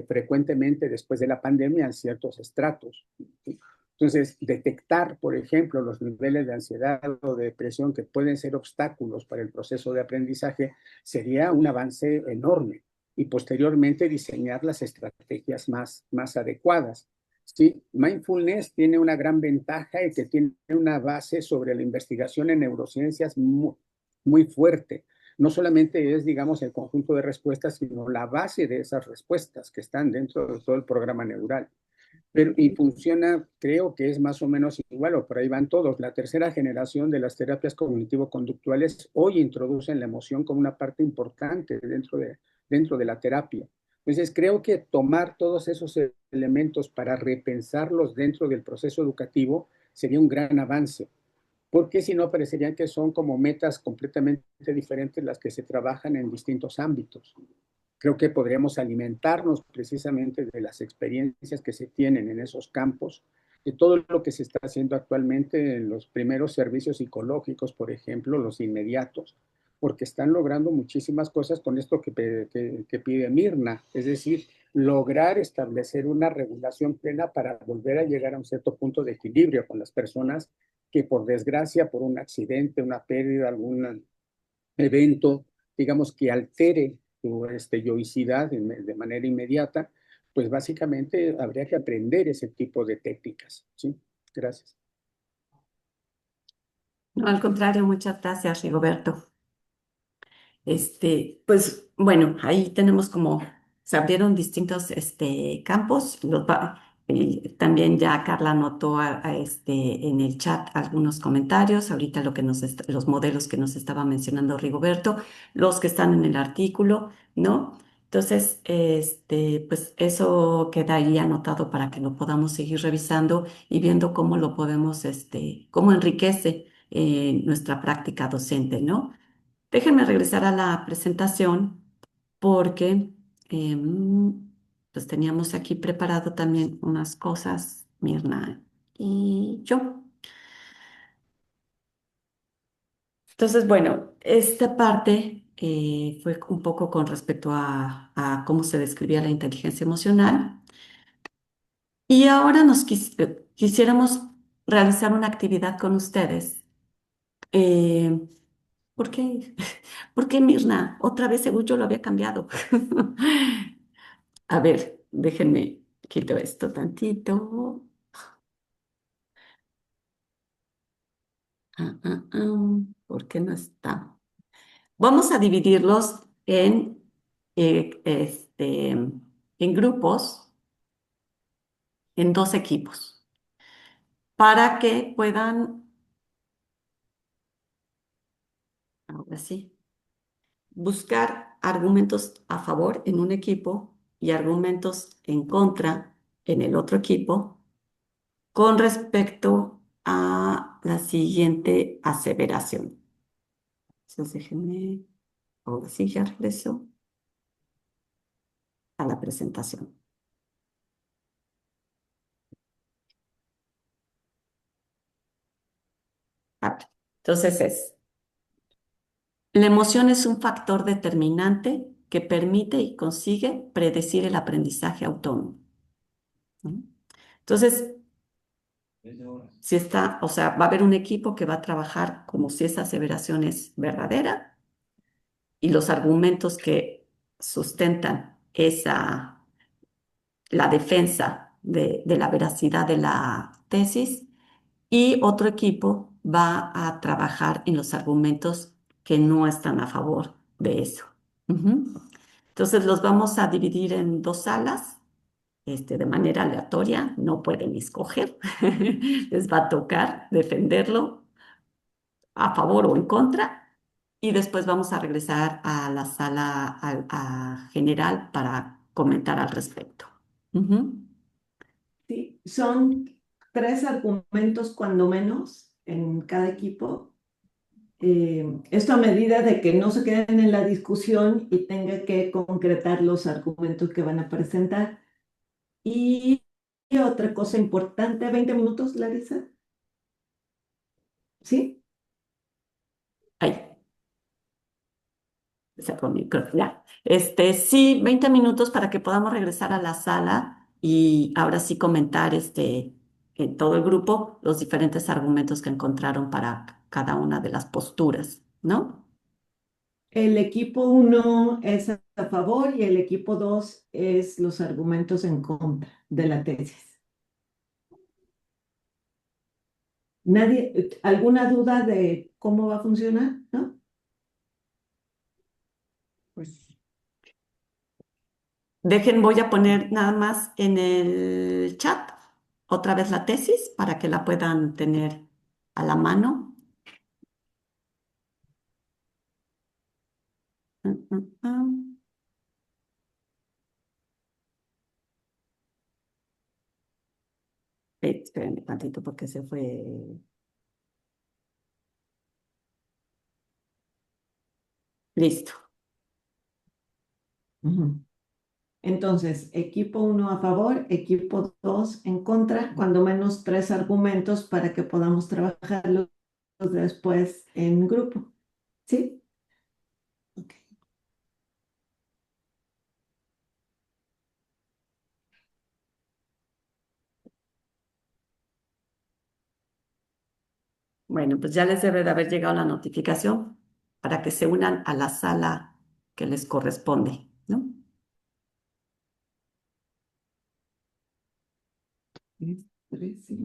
frecuentemente después de la pandemia en ciertos estratos. ¿Sí? Entonces, detectar, por ejemplo, los niveles de ansiedad o de depresión que pueden ser obstáculos para el proceso de aprendizaje sería un avance enorme y posteriormente diseñar las estrategias más adecuadas. ¿Sí? Mindfulness tiene una gran ventaja y que tiene una base sobre la investigación en neurociencias muy fuerte. No solamente es, digamos, el conjunto de respuestas, sino la base de esas respuestas que están dentro de todo el programa neural. Y funciona, creo que es más o menos igual, o por ahí van todos. La tercera generación de las terapias cognitivo-conductuales hoy introducen la emoción como una parte importante dentro de la terapia. Entonces, creo que tomar todos esos elementos para repensarlos dentro del proceso educativo sería un gran avance, porque si no, parecerían que son como metas completamente diferentes las que se trabajan en distintos ámbitos. Creo que podríamos alimentarnos precisamente de las experiencias que se tienen en esos campos, de todo lo que se está haciendo actualmente en los primeros servicios psicológicos, por ejemplo, los inmediatos, porque están logrando muchísimas cosas con esto que pide Mirna, es decir, lograr establecer una regulación plena para volver a llegar a un cierto punto de equilibrio con las personas que por desgracia, por un accidente, una pérdida, algún evento, digamos, que altere tu yoicidad de manera inmediata, pues básicamente habría que aprender ese tipo de técnicas. ¿Sí? Gracias. No, al contrario, muchas gracias, Rigoberto. Pues bueno, ahí tenemos como, se abrieron distintos campos. También ya Carla anotó en el chat algunos comentarios, ahorita los modelos que nos estaba mencionando Rigoberto, los que están en el artículo, ¿no? Entonces, pues eso quedaría anotado para que lo podamos seguir revisando y viendo cómo lo podemos, cómo enriquece nuestra práctica docente, ¿no? Déjenme regresar a la presentación porque pues teníamos aquí preparado también unas cosas, Mirna y yo. Entonces, bueno, esta parte fue un poco con respecto a cómo se describía la inteligencia emocional. Y ahora quisiéramos realizar una actividad con ustedes. Eh, ¿Por qué? ¿Por qué, Mirna? Otra vez, según yo lo había cambiado. A ver, déjenme, quito esto tantito. ¿Por qué no está? Vamos a dividirlos en grupos, en dos equipos, para que puedan, ahora sí, buscar argumentos a favor en un equipo y argumentos en contra en el otro equipo con respecto a la siguiente aseveración. Entonces, déjenme, ahora sí, ya regreso a la presentación. A ver, entonces la emoción es un factor determinante que permite y consigue predecir el aprendizaje autónomo, ¿no? Entonces, si está, o sea, va a haber un equipo que va a trabajar como si esa aseveración es verdadera y los argumentos que sustentan la defensa de la veracidad de la tesis, y otro equipo va a trabajar en los argumentos que no están a favor de eso. Ujú. Entonces los vamos a dividir en dos salas, de manera aleatoria, no pueden escoger, les va a tocar defenderlo a favor o en contra, y después vamos a regresar a la sala general para comentar al respecto. Ujú. Sí, son 3 argumentos cuando menos en cada equipo. Esto a medida de que no se queden en la discusión y tenga que concretar los argumentos que van a presentar. Y otra cosa importante, 20 minutos, Larisa. ¿Sí? Ahí. Sacó mi micrófono, ya. Sí, 20 minutos para que podamos regresar a la sala y ahora sí comentar en todo el grupo los diferentes argumentos que encontraron para cada una de las posturas, ¿no? El equipo 1 es a favor y el equipo 2 es los argumentos en contra de la tesis. ¿Nadie, alguna duda de cómo va a funcionar? ¿No? Pues Voy a poner nada más en el chat otra vez la tesis para que la puedan tener a la mano. Mm, mm, mm. Espérenme tantito porque se fue. Listo. Ujú. Entonces, equipo 1 a favor, equipo 2 en contra, cuando menos 3 argumentos para que podamos trabajarlos después en grupo. ¿Sí? Ok. Bueno, pues ya les debe de haber llegado la notificación para que se unan a la sala que les corresponde, ¿no? 13.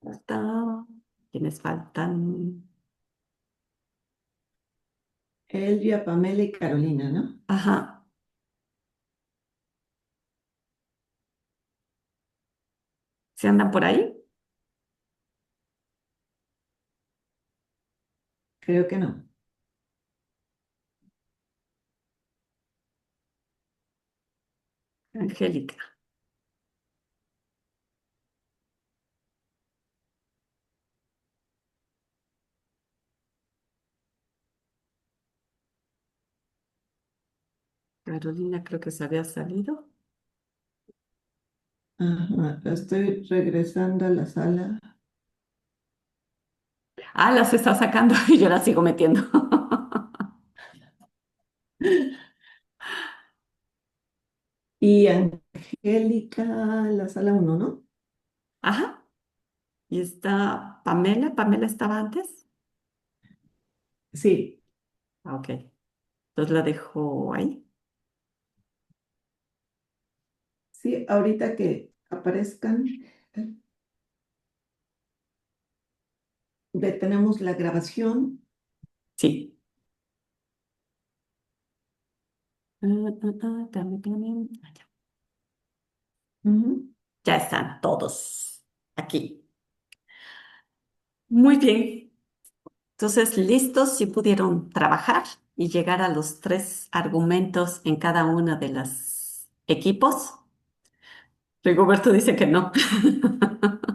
Falta. ¿Quiénes faltan? Elvia, Pamela y Carolina, ¿no? Ajá. ¿Se andan por ahí? Creo que no. Angélica. Carolina creo que se había salido. Ajá, estoy regresando a la sala. Ah, las está sacando y yo las sigo metiendo. Y Angélica, la sala 1, ¿no? Ajá. Y está Pamela. ¿Pamela estaba antes? Sí, Ah, ok. Entonces la dejo ahí. sí, ahorita que aparezcan, eh, detenemos la grabación. Sí. Dame, dame. Ah, ya. Ujú. Ya están todos aquí. Muy bien. Entonces, listos, si pudieron trabajar y llegar a los 3 argumentos en cada uno de los equipos. Rigoberto dice que no.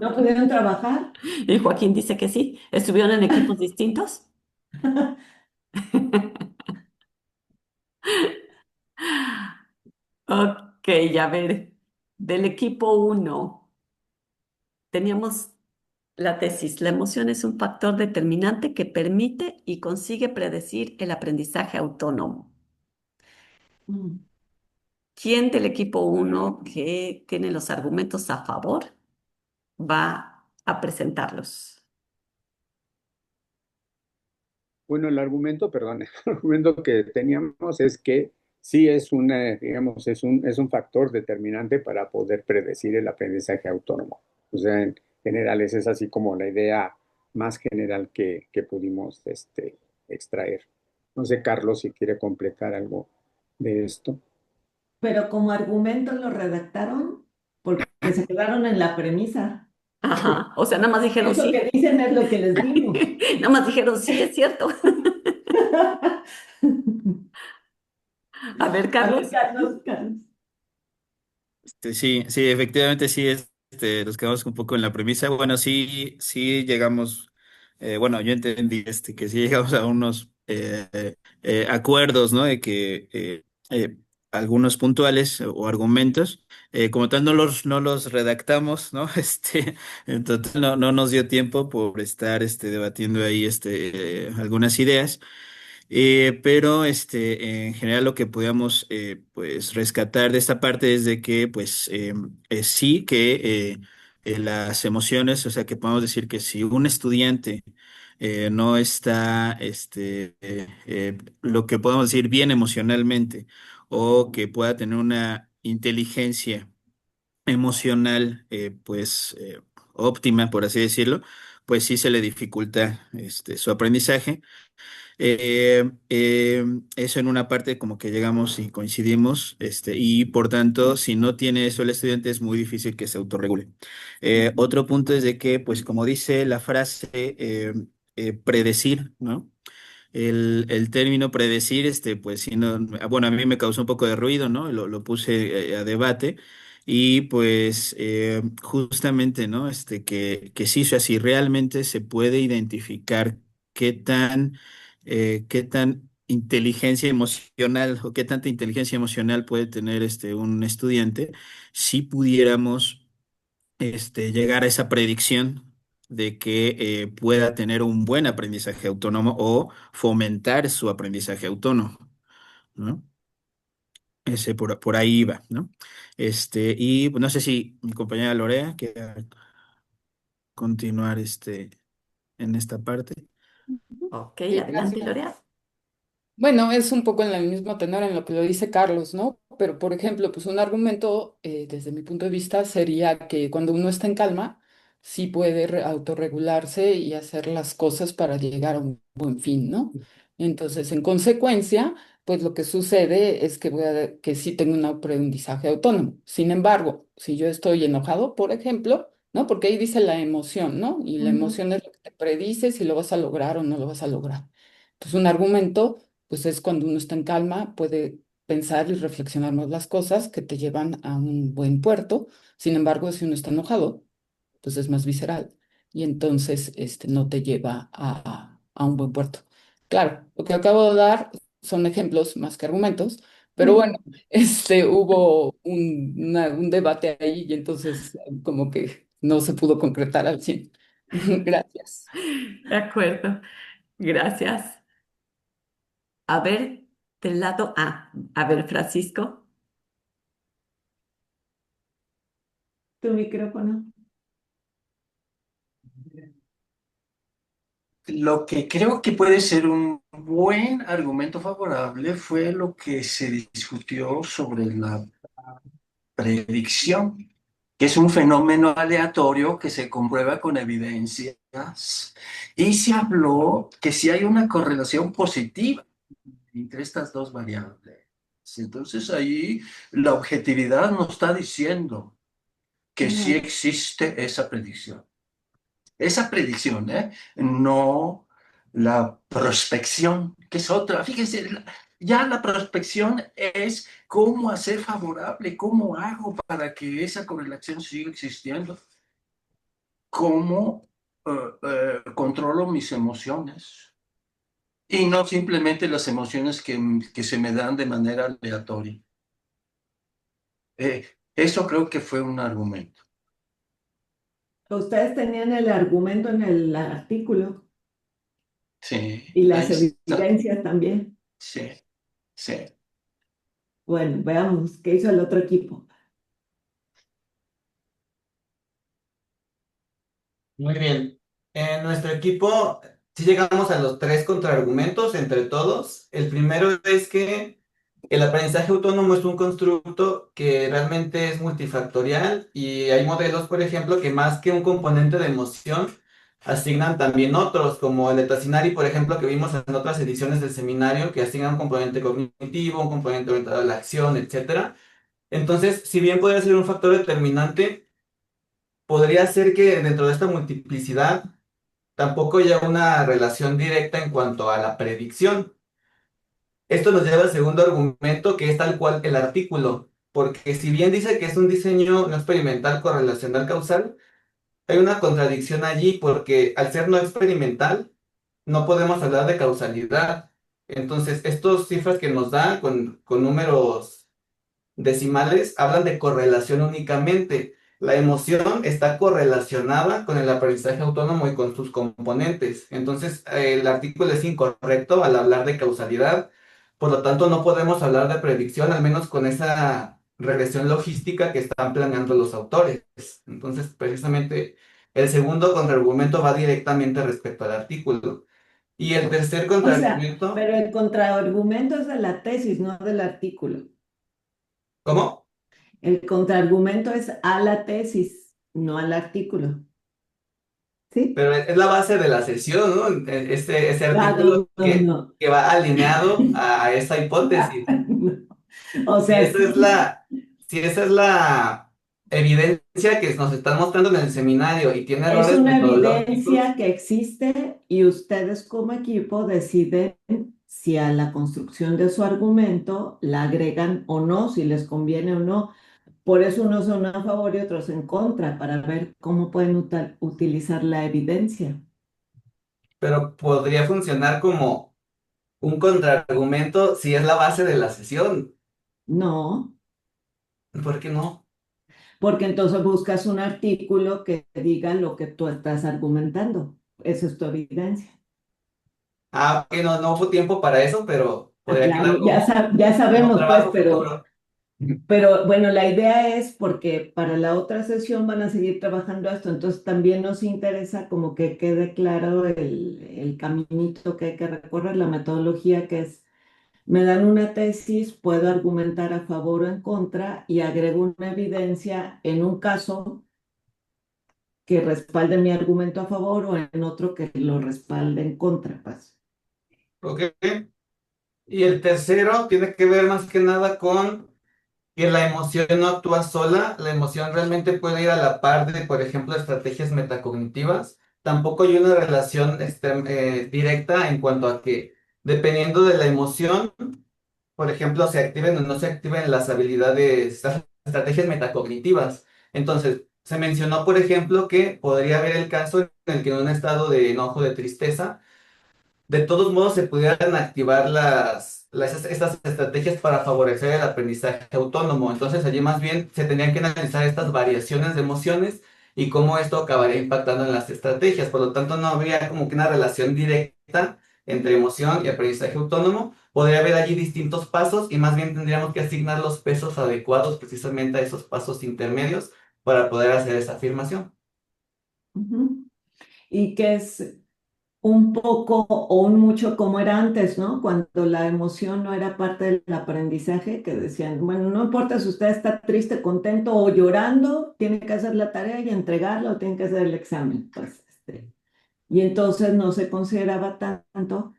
¿No pudieron trabajar? Y Joaquín dice que sí. ¿Estuvieron en equipos distintos? Ok, a ver. Del equipo uno teníamos la tesis. La emoción es un factor determinante que permite y consigue predecir el aprendizaje autónomo. Mm. ¿Quién del equipo uno que tiene los argumentos a favor va a presentarlos? Bueno, el argumento, perdón, el argumento que teníamos es que sí es una, digamos, es un factor determinante para poder predecir el aprendizaje autónomo. O sea, en general, esa es así como la idea más general que pudimos extraer. No sé, Carlos, si quiere completar algo de esto. Pero como argumento lo redactaron porque se quedaron en la premisa. Ajá, o sea, nada más dijeron Eso sí. que dicen es lo que les dimos. Nada más dijeron sí, es cierto. A ver, A ver, Carlos. Carlos. Sí, sí, efectivamente sí, nos quedamos un poco en la premisa. Bueno, sí, sí llegamos, bueno, yo entendí que sí llegamos a unos acuerdos, ¿no? De que algunos puntuales o argumentos, como tal no los redactamos, ¿no? En total no nos dio tiempo por estar debatiendo ahí algunas ideas. Pero en general lo que podíamos pues rescatar de esta parte es de que pues sí que las emociones, o sea que podemos decir que si un estudiante no está lo que podemos decir bien emocionalmente o que pueda tener una inteligencia emocional pues óptima, por así decirlo, pues sí se le dificulta su aprendizaje. Eso en una parte como que llegamos y coincidimos, y por tanto, si no tiene eso el estudiante, es muy difícil que se autorregule. Otro punto es de que, pues como dice la frase, predecir, ¿no? El término predecir, pues sí, no, bueno, a mí me causó un poco de ruido, ¿no? Lo puse a debate y pues justamente, ¿no? Que sí, o sea, si realmente se puede identificar qué tan inteligencia emocional o qué tanta inteligencia emocional puede tener un estudiante, si pudiéramos llegar a esa predicción de que pueda tener un buen aprendizaje autónomo o fomentar su aprendizaje autónomo, ¿no? Ese por ahí iba, ¿no? Y pues, no sé si mi compañera Lorea quiere continuar en esta parte. Ok, Sí, adelante, gracias. Lorea. Bueno, es un poco en el mismo tenor en lo que lo dice Carlos, ¿no? Pero, por ejemplo, pues un argumento, desde mi punto de vista, sería que cuando uno está en calma, sí puede autorregularse y hacer las cosas para llegar a un buen fin, ¿no? Entonces, en consecuencia, pues lo que sucede es que que sí tengo un aprendizaje autónomo. Sin embargo, si yo estoy enojado, por ejemplo, ¿no? Porque ahí dice la emoción, ¿no? Y la Ujú. emoción es lo que te predice si lo vas a lograr o no lo vas a lograr. Entonces, un argumento, pues es cuando uno está en calma, puede pensar y reflexionar más las cosas que te llevan a un buen puerto. Sin embargo, si uno está enojado, pues es más visceral y entonces no te lleva a un buen puerto. Claro, lo que acabo de dar son ejemplos más que argumentos, pero bueno, hubo un debate ahí y entonces como que no se pudo concretar al 100. Gracias. De acuerdo, gracias. A ver, del lado A, a ver, Francisco. Tu micrófono. Lo que creo que puede ser un buen argumento favorable fue lo que se discutió sobre la predicción, que es un fenómeno aleatorio que se comprueba con evidencias. Y se habló que si hay una correlación positiva entre estas dos variables. Entonces ahí la objetividad nos está diciendo que sí Ajá. existe esa predicción. Esa predicción, ¿eh? No la prospección, que es otra. Fíjense, ya la prospección es cómo hacer favorable, cómo hago para que esa correlación siga existiendo, cómo controlo mis emociones y no simplemente las emociones que se me dan de manera aleatoria. Eso creo que fue un argumento. Ustedes tenían el argumento en el artículo Sí, y ahí las está. evidencias también. Sí, sí. Bueno, veamos qué hizo el otro equipo. Muy bien. En nuestro equipo, sí llegamos a los tres contraargumentos entre todos. El primero es que el aprendizaje autónomo es un constructo que realmente es multifactorial y hay modelos, por ejemplo, que más que un componente de emoción, asignan también otros, como el de Tassinari, por ejemplo, que vimos en otras ediciones del seminario, que asignan un componente cognitivo, un componente orientado a la acción, etcétera. Entonces, si bien puede ser un factor determinante, podría ser que dentro de esta multiplicidad tampoco haya una relación directa en cuanto a la predicción. Esto nos lleva al segundo argumento, que es tal cual el artículo, porque si bien dice que es un diseño no experimental correlacional causal, hay una contradicción allí porque al ser no experimental, no podemos hablar de causalidad. Entonces, estas cifras que nos dan con números decimales hablan de correlación únicamente. La emoción está correlacionada con el aprendizaje autónomo y con sus componentes. Entonces, el artículo es incorrecto al hablar de causalidad. Por lo tanto, no podemos hablar de predicción, al menos con esa regresión logística que están planeando los autores. Entonces, precisamente, el segundo contraargumento va directamente respecto al artículo. Y el tercer O sea, contraargumento, pero el contraargumento es de la tesis, no del artículo. ¿cómo? El contraargumento es a la tesis, no al artículo. ¿Sí? Pero es la base de la sesión, ¿no? Ese Ah, artículo no, no, no. que va alineado a esa hipótesis. No. O Si sea, esa es sí. si esa es la evidencia que nos están mostrando en el seminario y tiene Es errores una metodológicos, evidencia que existe y ustedes como equipo deciden si a la construcción de su argumento la agregan o no, si les conviene o no. Por eso unos son a favor y otros en contra, para ver cómo pueden utilizar la evidencia. pero podría funcionar como un contraargumento si es la base de la sesión. No, ¿Por qué no? porque entonces buscas un artículo que diga lo que tú estás argumentando. Esa es tu evidencia. Ah, ok, no, no hubo tiempo para eso, pero Ah, podría quedar claro, ya, como, ya como sabemos, pues, trabajo futuro. pero bueno, la idea es porque para la otra sesión van a seguir trabajando esto, entonces también nos interesa como que quede claro el caminito que hay que recorrer, la metodología que es, me dan una tesis, puedo argumentar a favor o en contra y agrego una evidencia en un caso que respalde mi argumento a favor o en otro que lo respalde en contra, pues. Ok. Y el tercero tiene que ver más que nada con que la emoción no actúa sola, la emoción realmente puede ir a la par de, por ejemplo, estrategias metacognitivas. Tampoco hay una relación directa en cuanto a que, dependiendo de la emoción, por ejemplo, se activen o no se activen las habilidades, las estrategias metacognitivas. Entonces, se mencionó, por ejemplo, que podría haber el caso en el que en un estado de enojo, de tristeza, de todos modos se pudieran activar estas estrategias para favorecer el aprendizaje autónomo. Entonces, allí más bien se tenían que analizar estas variaciones de emociones y cómo esto acabaría impactando en las estrategias. Por lo tanto, no habría como que una relación directa entre emoción y aprendizaje autónomo. Podría haber allí distintos pasos y más bien tendríamos que asignar los pesos adecuados precisamente a esos pasos intermedios para poder hacer esa afirmación. Ujú. Y que es un poco o un mucho como era antes, ¿no? Cuando la emoción no era parte del aprendizaje, que decían, bueno, no importa si usted está triste, contento o llorando, tiene que hacer la tarea y entregarla o tiene que hacer el examen. Pues, y entonces no se consideraba tanto.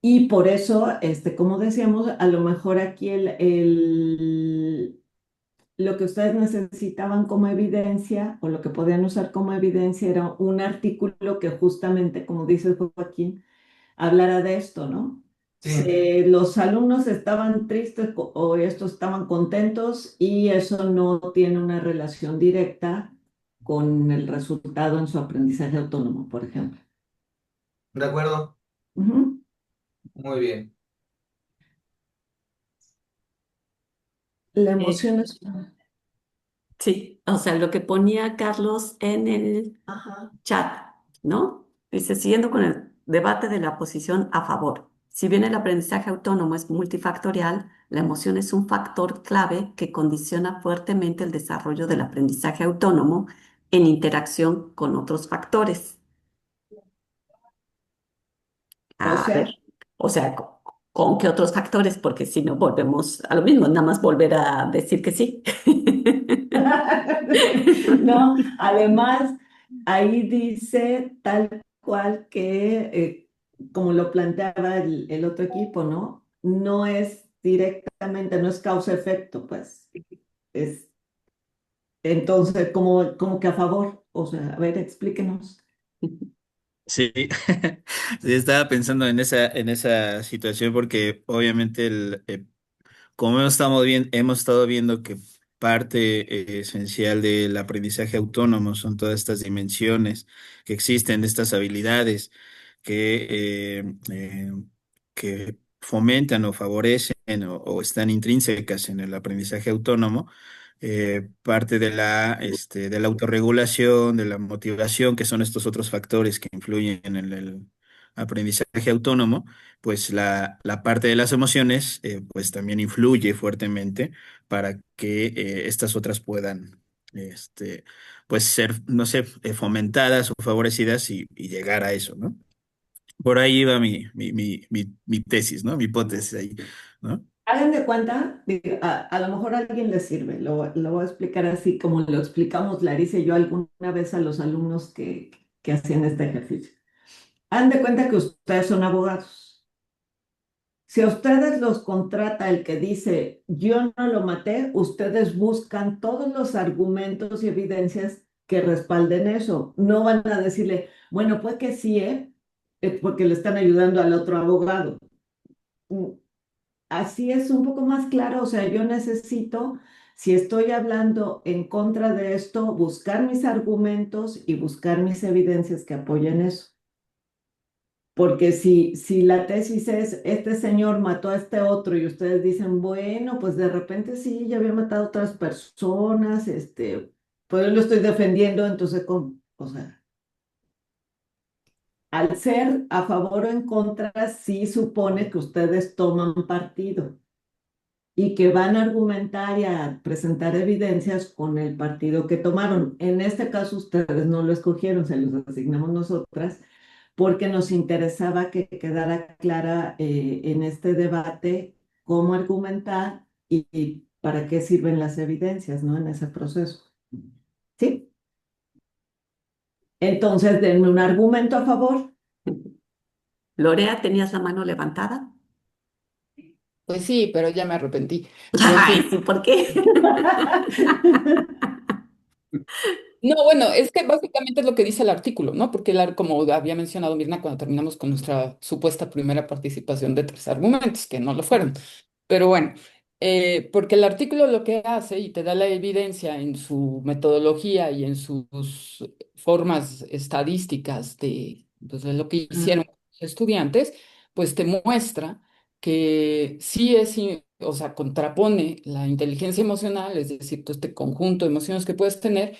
Y por eso, como decíamos, a lo mejor aquí lo que ustedes necesitaban como evidencia o lo que podían usar como evidencia era un artículo que justamente, como dice Joaquín, hablara de esto, ¿no? Sí. Los alumnos estaban tristes o estos estaban contentos y eso no tiene una relación directa con el resultado en su aprendizaje autónomo, por ejemplo. ¿De acuerdo? Ujú. Muy bien. La Eh, emoción es... sí, o sea, lo que ponía Carlos en el Ajá. chat, ¿no? Dice, siguiendo con el debate de la posición a favor. Si bien el aprendizaje autónomo es multifactorial, la emoción es un factor clave que condiciona fuertemente el desarrollo del aprendizaje autónomo en interacción con otros factores. O A ver, sea, o sea, ¿con qué otros factores? Porque si no, volvemos a lo mismo, nada más volver a decir que sí. no, además, ahí dice tal cual que, como lo planteaba el otro equipo, ¿no? No es directamente, no es causa-efecto, pues. Es, entonces, como que a favor, o sea, a ver, explíquenos. Sí, sí, estaba pensando en esa situación porque obviamente como hemos estado viendo que parte esencial del aprendizaje autónomo son todas estas dimensiones que existen, estas habilidades que fomentan o favorecen o están intrínsecas en el aprendizaje autónomo. Parte de la autorregulación, de la motivación, que son estos otros factores que influyen en el aprendizaje autónomo, pues la parte de las emociones, pues también influye fuertemente para que estas otras puedan, pues ser, no sé, fomentadas o favorecidas y llegar a eso, ¿no? Por ahí iba mi tesis, ¿no? Mi hipótesis ahí, ¿no? Hagan de cuenta, digo, a lo mejor a alguien les sirve, lo voy a explicar así como lo explicamos Larissa y yo alguna vez a los alumnos que hacían este ejercicio. Hagan de cuenta que ustedes son abogados. Si a ustedes los contrata el que dice, yo no lo maté, ustedes buscan todos los argumentos y evidencias que respalden eso. No van a decirle, bueno, pues que sí, porque le están ayudando al otro abogado. Mm, Así es un poco más claro, o sea, yo necesito, si estoy hablando en contra de esto, buscar mis argumentos y buscar mis evidencias que apoyen eso. Porque si la tesis es, este señor mató a este otro y ustedes dicen, bueno, pues de repente sí, ya había matado a otras personas, pues yo lo estoy defendiendo, entonces, o sea, al ser a favor o en contra, sí supone que ustedes toman partido y que van a argumentar y a presentar evidencias con el partido que tomaron. En este caso, ustedes no lo escogieron, se los asignamos nosotras porque nos interesaba que quedara clara en este debate cómo argumentar y para qué sirven las evidencias, ¿no? En ese proceso. ¿Sí? Entonces, denme un argumento a favor. Lorea, ¿tenías la mano levantada? Pues sí, pero ya me arrepentí. Pero en Ay, fin. sí, ¿por qué? No, bueno, es que básicamente es lo que dice el artículo, ¿no? Porque como había mencionado Mirna cuando terminamos con nuestra supuesta primera participación de 3 argumentos, que no lo fueron. Pero bueno, porque el artículo lo que hace y te da la evidencia en su metodología y en sus formas estadísticas pues, de lo que hicieron los estudiantes, pues te muestra que sí o sea, contrapone la inteligencia emocional, es decir, todo este conjunto de emociones que puedes tener,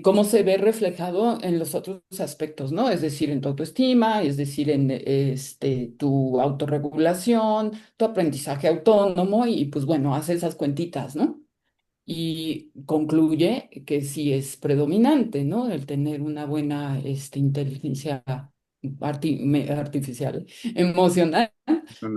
cómo se ve reflejado en los otros aspectos, ¿no? Es decir, en tu autoestima, es decir, en tu autorregulación, tu aprendizaje autónomo y pues bueno, hace esas cuentitas, ¿no? Y concluye que sí es predominante, ¿no? El tener una buena inteligencia artificial, emocional,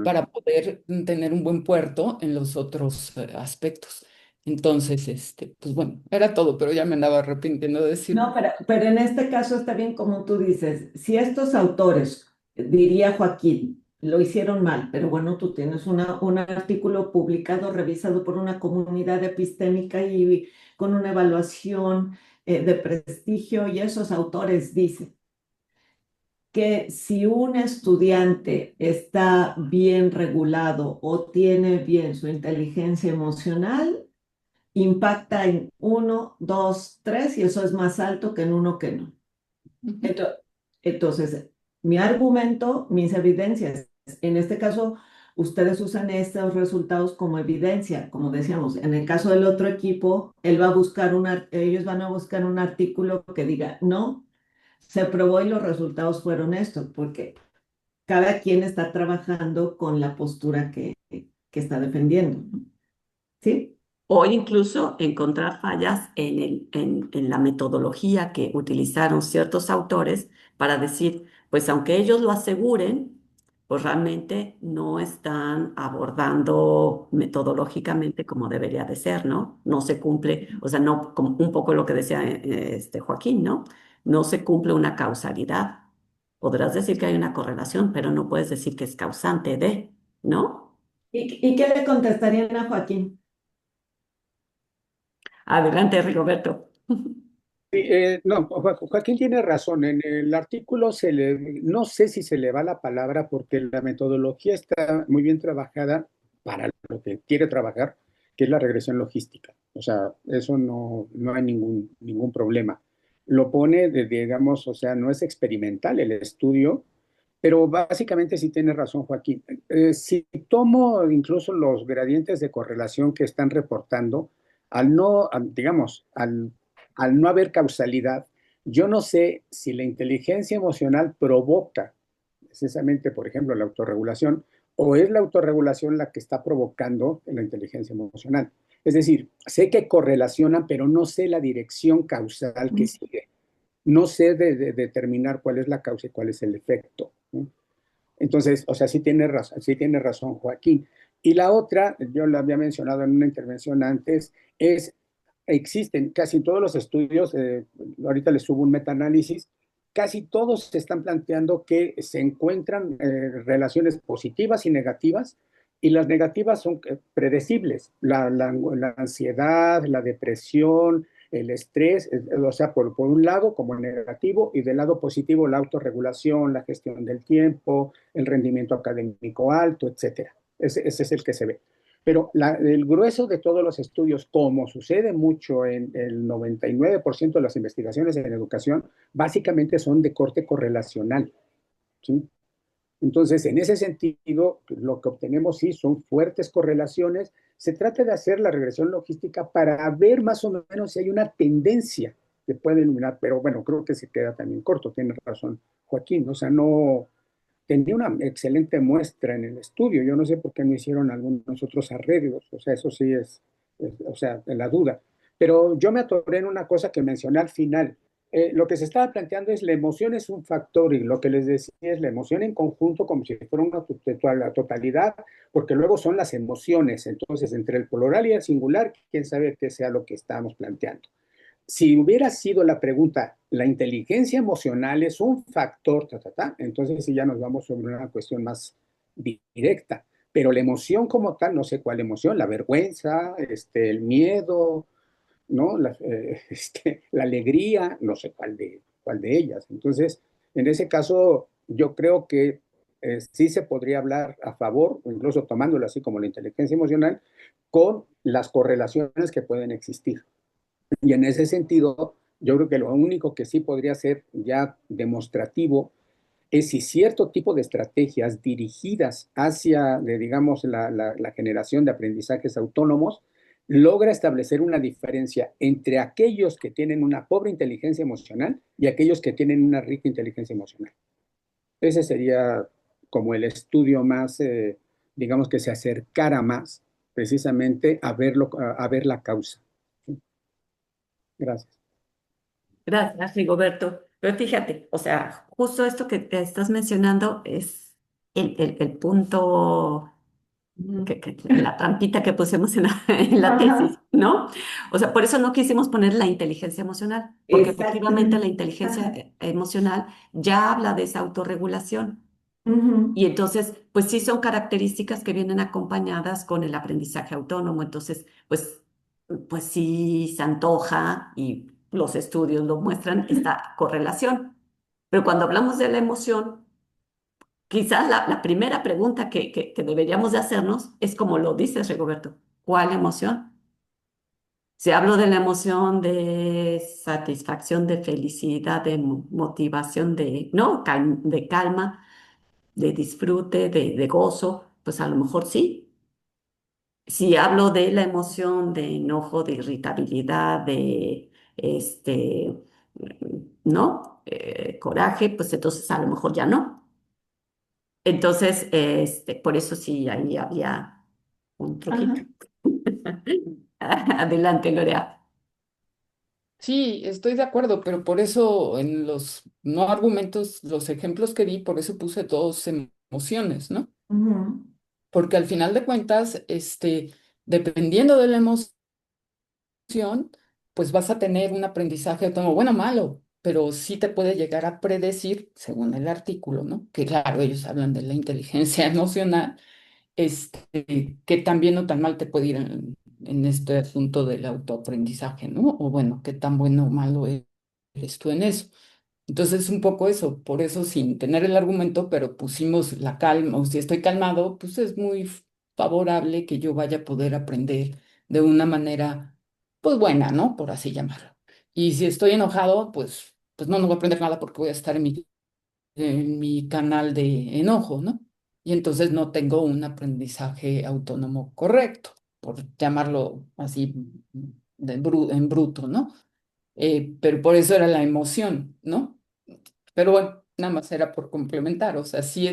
para poder tener un buen puerto en los otros aspectos. Entonces, pues bueno, era todo, pero ya me andaba arrepintiendo de decirlo. No, pero en este caso está bien como tú dices, si estos autores, diría Joaquín, lo hicieron mal, pero bueno, tú tienes un artículo publicado, revisado por una comunidad epistémica y con una evaluación de prestigio, y esos autores dicen que si un estudiante está bien regulado o tiene bien su inteligencia emocional, impacta en uno, dos, tres, y eso es más alto que en uno que no. Ento- Entonces, mi argumento, mis evidencias, en este caso, ustedes usan estos resultados como evidencia, como decíamos. En el caso del otro equipo, ellos van a buscar un artículo que diga, no, se probó y los resultados fueron estos, porque cada quien está trabajando con la postura que está defendiendo, ¿no? ¿Sí? O incluso encontrar fallas en la metodología que utilizaron ciertos autores para decir, pues aunque ellos lo aseguren, pues realmente no están abordando metodológicamente como debería de ser, ¿no? No se cumple, o sea, no, como un poco lo que decía Joaquín, ¿no? No se cumple una causalidad. Podrás decir que hay una correlación, pero no puedes decir que es causante de, ¿no? ¿Y qué le contestarían a Joaquín? Adelante, Rigoberto. Sí, no, Joaquín tiene razón. En el artículo no sé si se le va la palabra porque la metodología está muy bien trabajada para lo que quiere trabajar, que es la regresión logística. O sea, eso no hay ningún problema. Lo pone, digamos, o sea, no es experimental el estudio, pero básicamente sí tiene razón Joaquín. Si tomo incluso los gradientes de correlación que están reportando, digamos, al no haber causalidad, yo no sé si la inteligencia emocional provoca precisamente, por ejemplo, la autorregulación, o es la autorregulación la que está provocando la inteligencia emocional. Es decir, sé que correlacionan, pero no sé la dirección causal que sigue. No sé determinar cuál es la causa y cuál es el efecto, ¿no? Entonces, o sea, sí tiene razón Joaquín. Y la otra, yo la había mencionado en una intervención antes, existen casi todos los estudios, ahorita les subo un metaanálisis, casi todos se están planteando que se encuentran relaciones positivas y negativas, y las negativas son predecibles, la ansiedad, la depresión, el estrés, o sea, por un lado como el negativo, y del lado positivo la autorregulación, la gestión del tiempo, el rendimiento académico alto, etcétera. Ese es el que se ve. Pero el grueso de todos los estudios, como sucede mucho en el 99% de las investigaciones en educación, básicamente son de corte correlacional, ¿sí? Entonces, en ese sentido, lo que obtenemos sí son fuertes correlaciones. Se trata de hacer la regresión logística para ver más o menos si hay una tendencia que puede iluminar, pero bueno, creo que se queda también corto, tiene razón Joaquín, o sea, no tenía una excelente muestra en el estudio, yo no sé por qué no hicieron algunos otros arreglos, o sea, eso sí o sea, la duda. Pero yo me atoré en una cosa que mencioné al final. Lo que se estaba planteando es la emoción es un factor y lo que les decía es la emoción en conjunto como si fuera la totalidad, porque luego son las emociones. Entonces, entre el plural y el singular, quién sabe qué sea lo que estamos planteando. Si hubiera sido la pregunta, ¿la inteligencia emocional es un factor? Entonces sí ya nos vamos sobre una cuestión más directa. pero la emoción como tal, no sé cuál emoción, la vergüenza, el miedo, ¿no? La alegría, no sé cuál de ellas. Entonces, en ese caso, yo creo que sí se podría hablar a favor, o incluso tomándolo así como la inteligencia emocional, con las correlaciones que pueden existir. Y en ese sentido, yo creo que lo único que sí podría ser ya demostrativo es si cierto tipo de estrategias dirigidas hacia, digamos, la generación de aprendizajes autónomos logra establecer una diferencia entre aquellos que tienen una pobre inteligencia emocional y aquellos que tienen una rica inteligencia emocional. Ese sería como el estudio más, digamos, que se acercara más precisamente a ver la causa. Gracias. Gracias, Rigoberto. Pero fíjate, o sea, justo esto que te estás mencionando es el punto, la trampita que pusimos en en la tesis, Ajá, ¿no? O sea, por eso no quisimos poner la inteligencia emocional, porque efectivamente la exactamente. inteligencia Ajá. Emocional ya habla de esa autorregulación. Ujú. Y entonces, pues sí son características que vienen acompañadas con el aprendizaje autónomo. Entonces, pues sí se antoja y los estudios lo muestran esta correlación. Pero cuando hablamos de la emoción, quizás la primera pregunta que deberíamos de hacernos es como lo dices, Rigoberto, ¿cuál emoción? Si hablo de la emoción de satisfacción, de felicidad, de motivación, ¿no? De calma, de disfrute, de gozo, pues a lo mejor sí. Si hablo de la emoción de enojo, de irritabilidad, de ¿no? Coraje, pues entonces a lo mejor ya no. Entonces, por eso sí, ahí había un truquito. Ajá. Adelante, Lorea. Sí, estoy de acuerdo, pero por eso en los no argumentos, los ejemplos que di, por eso puse dos emociones, ¿no? Ujú. Porque al final de cuentas, dependiendo de la emoción, pues vas a tener un aprendizaje autónomo, bueno o malo, pero sí te puede llegar a predecir, según el artículo, ¿no? Que claro, ellos hablan de la inteligencia emocional, que tan bien o tan mal te puede ir en este asunto del autoaprendizaje, ¿no? O bueno, qué tan bueno o malo eres tú en eso. Entonces, un poco eso, por eso sin tener el argumento, pero pusimos la calma, o si estoy calmado, pues es muy favorable que yo vaya a poder aprender de una manera, pues buena, ¿no? Por así llamarlo. Y si estoy enojado, pues no voy a aprender nada porque voy a estar en mi canal de enojo, ¿no? Y entonces no tengo un aprendizaje autónomo correcto, por llamarlo así en bruto, ¿no? Pero por eso era la emoción, ¿no? Pero bueno, nada más era por complementar, o sea, sí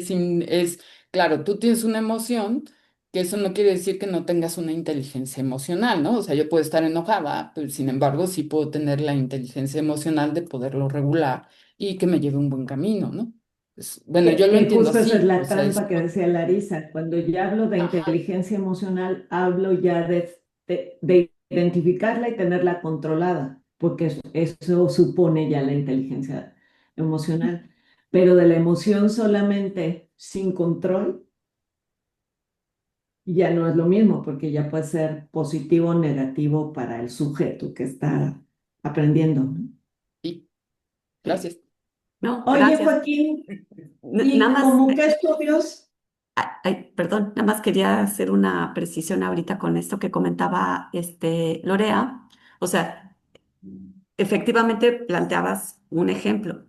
claro, tú tienes una emoción, que eso no quiere decir que no tengas una inteligencia emocional, ¿no? O sea, yo puedo estar enojada, pero sin embargo sí puedo tener la inteligencia emocional de poderlo regular y que me lleve un buen camino, ¿no? Pues, bueno, yo lo Que entiendo justo esa es así, o la sea, trampa que decía Larisa. Cuando ya hablo de ajá, inteligencia emocional, hablo ya de identificarla y tenerla controlada, porque eso supone ya la inteligencia emocional. Pero de la emoción solamente sin control, ya no es lo mismo, porque ya puede ser positivo o negativo para el sujeto que está aprendiendo, ¿no? sí, Sí. gracias. No, Oye, gracias. Joaquín, Nada ¿y más, como qué estudios? ay, perdón, nada más quería hacer una precisión ahorita con esto que comentaba Lorea. O sea, efectivamente planteabas un ejemplo.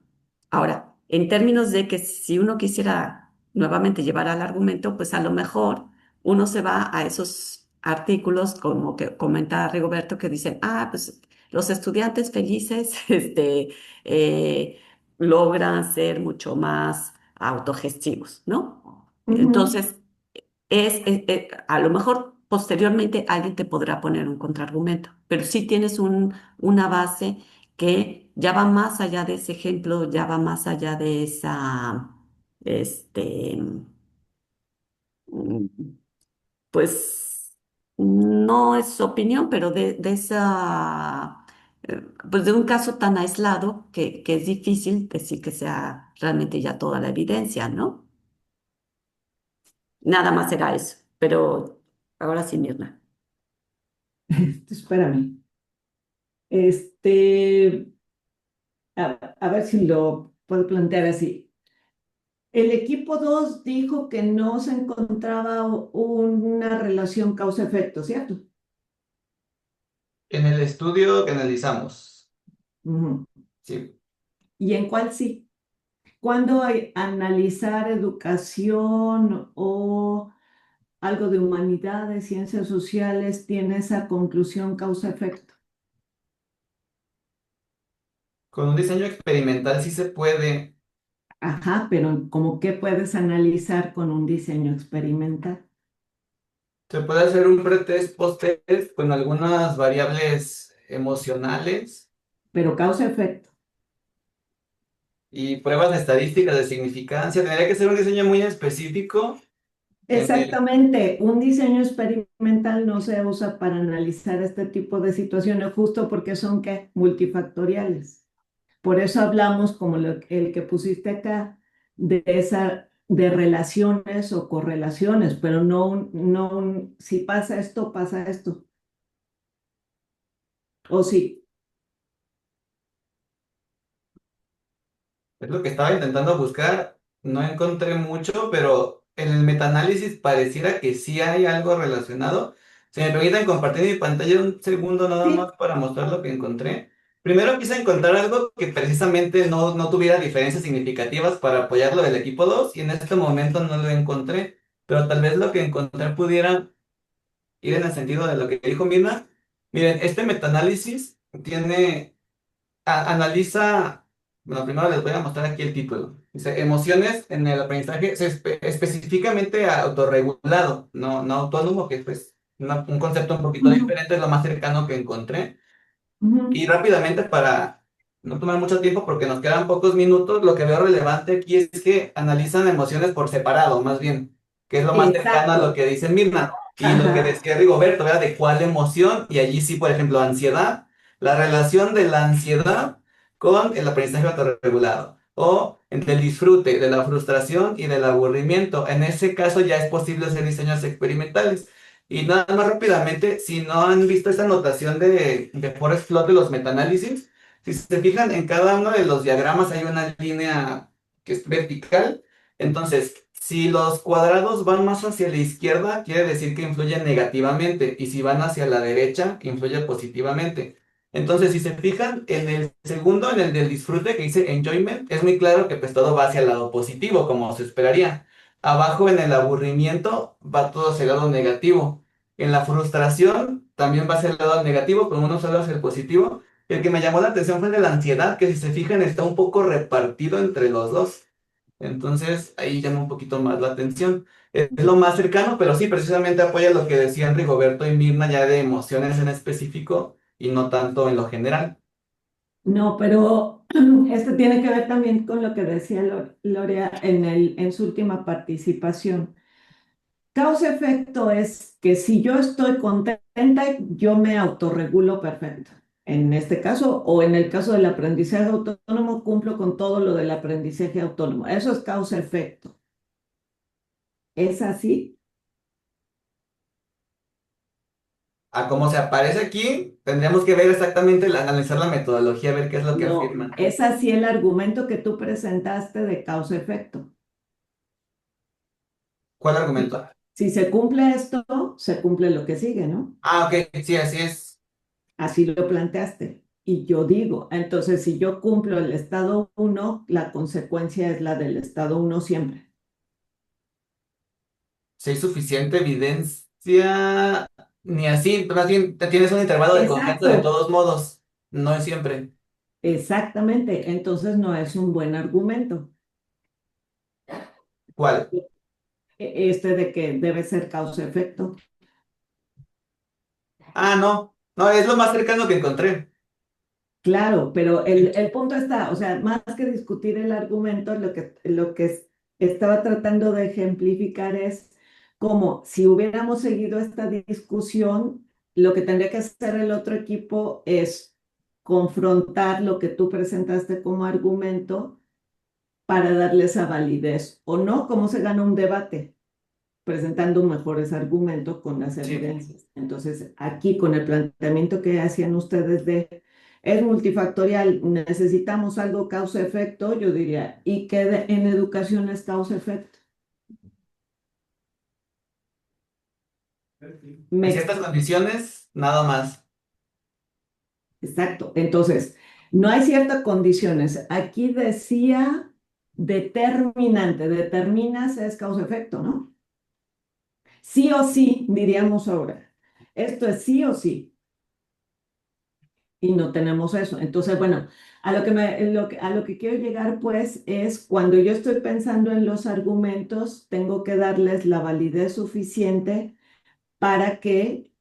Ahora, en términos de que si uno quisiera nuevamente llevar al argumento, pues a lo mejor uno se va a esos artículos como que comenta Rigoberto que dicen, pues los estudiantes felices eh, logran ser mucho más autogestivos, ¿no? Ujú. Entonces, a lo mejor posteriormente alguien te podrá poner un contraargumento, pero sí tienes una base que ya va más allá de ese ejemplo, ya va más allá de esa, este, mm, pues, no es opinión, pero de esa, pues de un caso tan aislado que es difícil decir que sea realmente ya toda la evidencia, ¿no? Nada más era eso. Pero ahora sí, Mirna. Espérame. Este, a ver si lo puedo plantear así. El equipo 2 dijo que no se encontraba una relación causa-efecto, ¿cierto? En el estudio que analizamos, Ujú. sí. ¿Y en cuál sí? ¿Cuándo hay analizar educación o algo de humanidades, ciencias sociales, tiene esa conclusión causa-efecto? Con un diseño experimental sí se puede. Ajá, pero ¿cómo qué puedes analizar con un diseño experimental? Se puede hacer un pretest, post-test con algunas variables emocionales Pero causa-efecto. y pruebas estadísticas de significancia. Tendría que ser un diseño muy específico en el... Exactamente, un diseño experimental no se usa para analizar este tipo de situaciones justo porque son ¿qué? Multifactoriales. Por eso hablamos como el que pusiste acá de relaciones o correlaciones, pero si pasa esto. O sí. Es lo que estaba intentando buscar. No encontré mucho, pero en el metaanálisis pareciera que sí hay algo relacionado. Si me permiten compartir mi pantalla un segundo nada más Sí. para mostrar lo que encontré. Primero quise encontrar algo que precisamente no tuviera diferencias significativas para apoyar lo del equipo 2 y en este momento no lo encontré. Pero tal vez lo que encontré pudiera ir en el sentido de lo que dijo Mirna. Miren, este metaanálisis analiza, bueno, primero les voy a mostrar aquí el título. Dice, emociones en el aprendizaje específicamente autorregulado, no autónomo, que es pues un concepto un poquito Ujú, diferente, es lo más cercano que encontré. ujú. Y rápidamente, para no tomar mucho tiempo porque nos quedan pocos minutos, lo que veo relevante aquí es que analizan emociones por separado, más bien, que es lo más cercano a lo Exacto. que dice Mirna. Y lo que Ajá. decía Rigoberto, ¿verdad? De cuál emoción, y allí sí, por ejemplo, ansiedad, la relación de la ansiedad con el aprendizaje autorregulado, o entre el disfrute, de la frustración y del aburrimiento. En ese caso ya es posible hacer diseños experimentales. Y nada más rápidamente, si no han visto esa anotación de Forest Plot de los metaanálisis, si se fijan en cada uno de los diagramas hay una línea que es vertical. Entonces, si los cuadrados van más hacia la izquierda, quiere decir que influyen negativamente. Y si van hacia la derecha, influye positivamente. Entonces, si se fijan en el segundo, en el del disfrute que dice enjoyment, es muy claro que pues todo va hacia el lado positivo, como se esperaría. Abajo en el aburrimiento va todo hacia el lado negativo. En la frustración también va hacia el lado negativo, con uno solo hacia el positivo. El que me llamó la atención fue el de la ansiedad, que si se fijan está un poco repartido entre los dos. Entonces ahí llama un poquito más la atención. Es lo más cercano, pero sí, precisamente apoya lo que decían Rigoberto y Mirna ya de emociones en específico y no tanto en lo general. No, pero esto tiene que ver también con lo que decía Lorea en su última participación. Causa-efecto es que si yo estoy contenta, yo me autorregulo perfecto. En este caso, o en el caso del aprendizaje autónomo, cumplo con todo lo del aprendizaje autónomo. Eso es causa-efecto. ¿Es así? A como se aparece aquí, tendríamos que ver exactamente, analizar la metodología, ver qué es lo que No, afirman. es así el argumento que tú presentaste de causa-efecto. ¿Cuál argumento? Si se cumple esto, se cumple lo que sigue, ¿no? Ah, ok, sí, así es. Así lo planteaste. Y yo digo, entonces si yo cumplo el estado uno, la consecuencia es la del estado uno siempre. Si hay suficiente evidencia, ni así, más bien tienes un intervalo de confianza de Exacto, todos modos, no es siempre. exactamente. Entonces no es un buen argumento. ¿Cuál? Este de que debe ser causa-efecto. Ah, no, es lo más cercano que encontré. Claro, pero el punto está, o sea, más que discutir el argumento, estaba tratando de ejemplificar es como si hubiéramos seguido esta discusión, lo que tendría que hacer el otro equipo es confrontar lo que tú presentaste como argumento para darle esa validez o no, cómo se gana un debate. presentando mejores argumentos con las Sí. evidencias. Entonces, aquí con el planteamiento que hacían ustedes de es multifactorial, necesitamos algo causa-efecto, yo diría, y que en educación es causa-efecto. En ciertas condiciones, nada más. Exacto. Entonces, no hay ciertas condiciones. Aquí decía determinante. Determinas es causa-efecto, ¿no? Sí o sí, diríamos ahora. Esto es sí o sí. Y no tenemos eso. Entonces, bueno, a lo que quiero llegar, pues, es cuando yo estoy pensando en los argumentos, tengo que darles la validez suficiente para que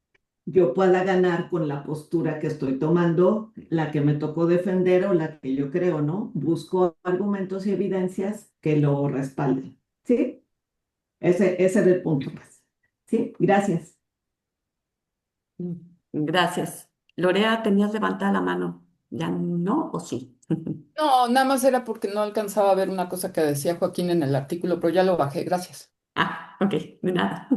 yo pueda ganar con la postura que estoy tomando, la que me tocó defender o la que yo creo, ¿no? Busco argumentos y evidencias que lo respalden. ¿Sí? Ese es el punto, pues. ¿Sí? Gracias. Gracias. Lorea, tenías levantada la mano. ¿Ya no o sí? No, nada más era porque no alcanzaba a ver una cosa que decía Joaquín en el artículo, pero ya lo bajé, gracias. Ah, ok, de nada.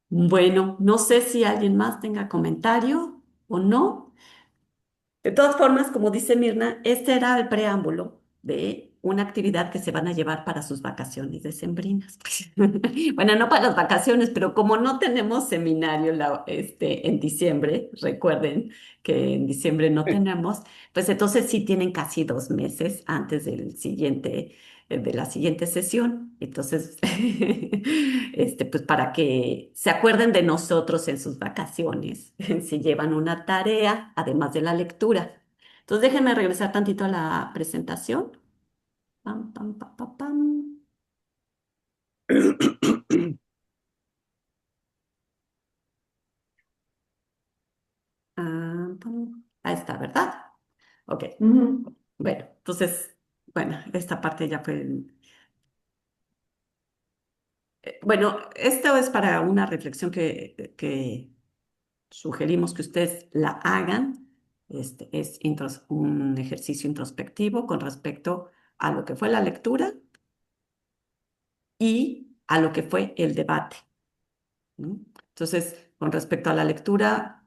Bueno, no sé si alguien más tenga comentario o no. De todas formas, como dice Mirna, este era el preámbulo de una actividad que se van a llevar para sus vacaciones decembrinas. Bueno, no para las vacaciones, pero como no tenemos seminario en diciembre, recuerden que en diciembre no tenemos, pues entonces sí tienen casi 2 meses antes de la siguiente sesión. Entonces, pues para que se acuerden de nosotros en sus vacaciones, si llevan una tarea, además de la lectura. Entonces, déjenme regresar tantito a la presentación. Pam, pam, pam, pam, pam. Ahí está, ¿verdad? Ok. Ujú. Bueno, entonces, bueno, esta parte ya fue. Bueno, esto es para una reflexión que sugerimos que ustedes la hagan. Es un ejercicio introspectivo con respecto a lo que fue la lectura y a lo que fue el debate, ¿no? Entonces, con respecto a la lectura,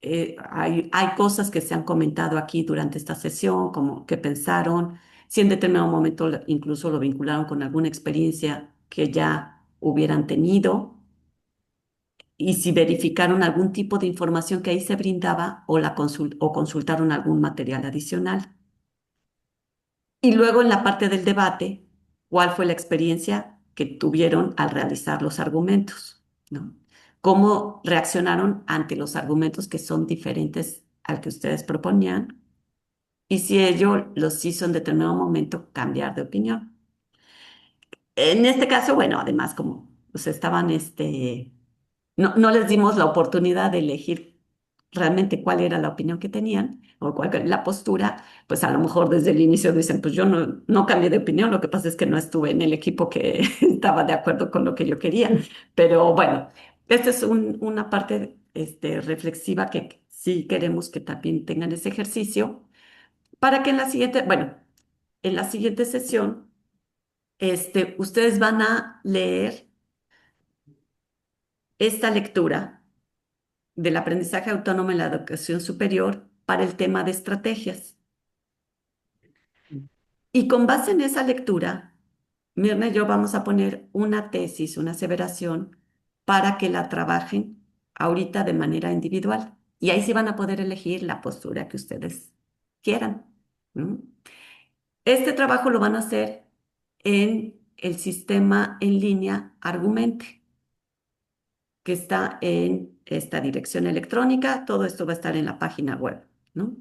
hay cosas que se han comentado aquí durante esta sesión, como que pensaron, si en determinado momento incluso lo vincularon con alguna experiencia que ya hubieran tenido y si verificaron algún tipo de información que ahí se brindaba o consultaron algún material adicional. Y luego en la parte del debate, ¿cuál fue la experiencia que tuvieron al realizar los argumentos? ¿No? ¿Cómo reaccionaron ante los argumentos que son diferentes al que ustedes proponían? Y si ello los hizo en determinado momento cambiar de opinión. En este caso, bueno, además como pues estaban, no les dimos la oportunidad de elegir realmente cuál era la opinión que tenían o cuál era la postura, pues a lo mejor desde el inicio dicen, pues yo no cambié de opinión, lo que pasa es que no estuve en el equipo que estaba de acuerdo con lo que yo quería. Pero bueno, esta es una parte reflexiva que sí queremos que también tengan ese ejercicio para que en la siguiente sesión, ustedes van a leer esta lectura del aprendizaje autónomo en la educación superior para el tema de estrategias. Y con base en esa lectura, Mirna y yo vamos a poner una tesis, una aseveración, para que la trabajen ahorita de manera individual. Y ahí sí van a poder elegir la postura que ustedes quieran. ¿Mm? Este trabajo lo van a hacer en el sistema en línea Argumente, que está en esta dirección electrónica. Todo esto va a estar en la página web, ¿no?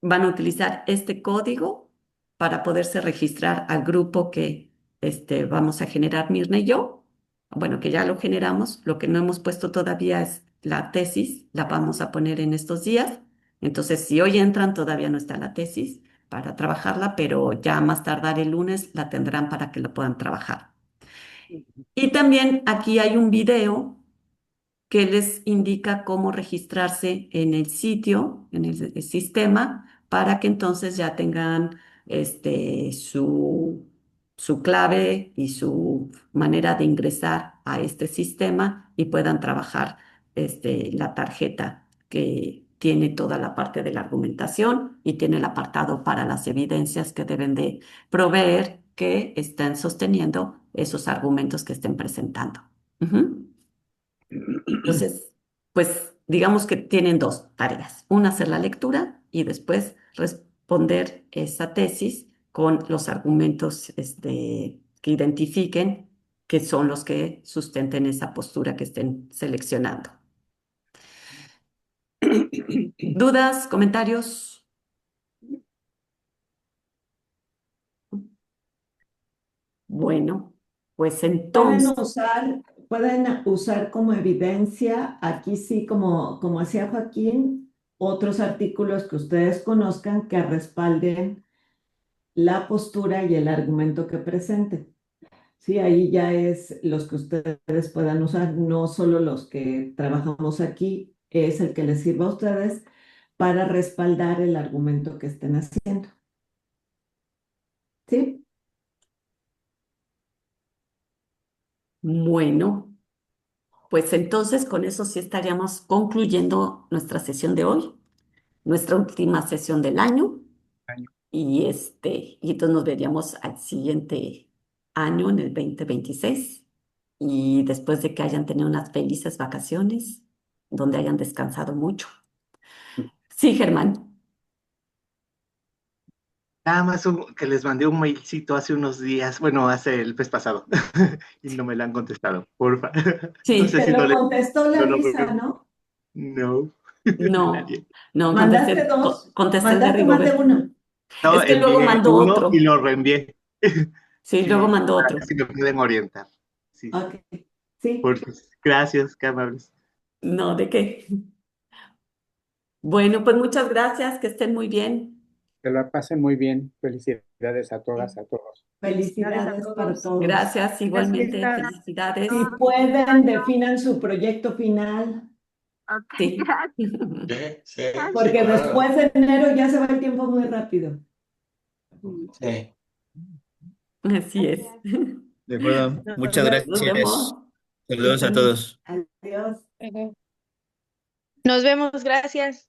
Van a utilizar este código para poderse registrar al grupo que vamos a generar Mirna y yo. Bueno, que ya lo generamos. Lo que no hemos puesto todavía es la tesis. La vamos a poner en estos días. Entonces, si hoy entran, todavía no está la tesis para trabajarla, pero ya más tardar el lunes la tendrán para que la puedan trabajar. Y también aquí hay un video que les indica cómo registrarse en el sitio, en el sistema, para que entonces ya tengan su su clave y su manera de ingresar a este sistema y puedan trabajar la tarjeta que tiene toda la parte de la argumentación y tiene el apartado para las evidencias que deben de proveer que están sosteniendo esos argumentos que estén presentando. Ujú. Entonces, pues digamos que tienen dos tareas. Una, hacer la lectura y después responder esa tesis con los argumentos que identifiquen que son los que sustenten esa postura que estén seleccionando. ¿Dudas, comentarios? Bueno, pues Pueden entonces, usar como evidencia, aquí sí, como hacía Joaquín, otros artículos que ustedes conozcan que respalden la postura y el argumento que presenten. Sí, ahí ya es los que ustedes puedan usar, no solo los que trabajamos aquí, es el que les sirva a ustedes para respaldar el argumento que estén haciendo. ¿Sí? bueno, pues entonces con eso sí estaríamos concluyendo nuestra sesión de hoy, nuestra última sesión del año. Y entonces nos veríamos al siguiente año, en el 2026, y después de que hayan tenido unas felices vacaciones, donde hayan descansado mucho. Sí, Germán. Nada más que les mandé un mailcito hace unos días, bueno, hace el mes pasado, y no me lo han contestado, porfa. No Sí, sé Te si no lo le... contestó la No, lo Lisa, ¿no? no, no, nadie. no, ¿Mandaste dos? contesté el de ¿Mandaste más de Rigoberto. uno? No, Es que luego envié mandó uno y otro. lo reenvié. Sí, luego Sí, mandó para otro. ver si me pueden orientar. Sí, Ok, sí. gracias, qué amables. No, ¿de qué? Bueno, pues muchas gracias, que estén muy bien. Que la pasen muy bien. Felicidades a todas, a todos. Felicidades para todos. Gracias, igualmente, felicidades. Si pueden, definan su proyecto final, Sí. porque después de enero ya se va el tiempo muy rápido. Sí. Así es. De acuerdo, muchas Nos gracias. vemos. Saludos a todos. Adiós. Nos vemos, gracias.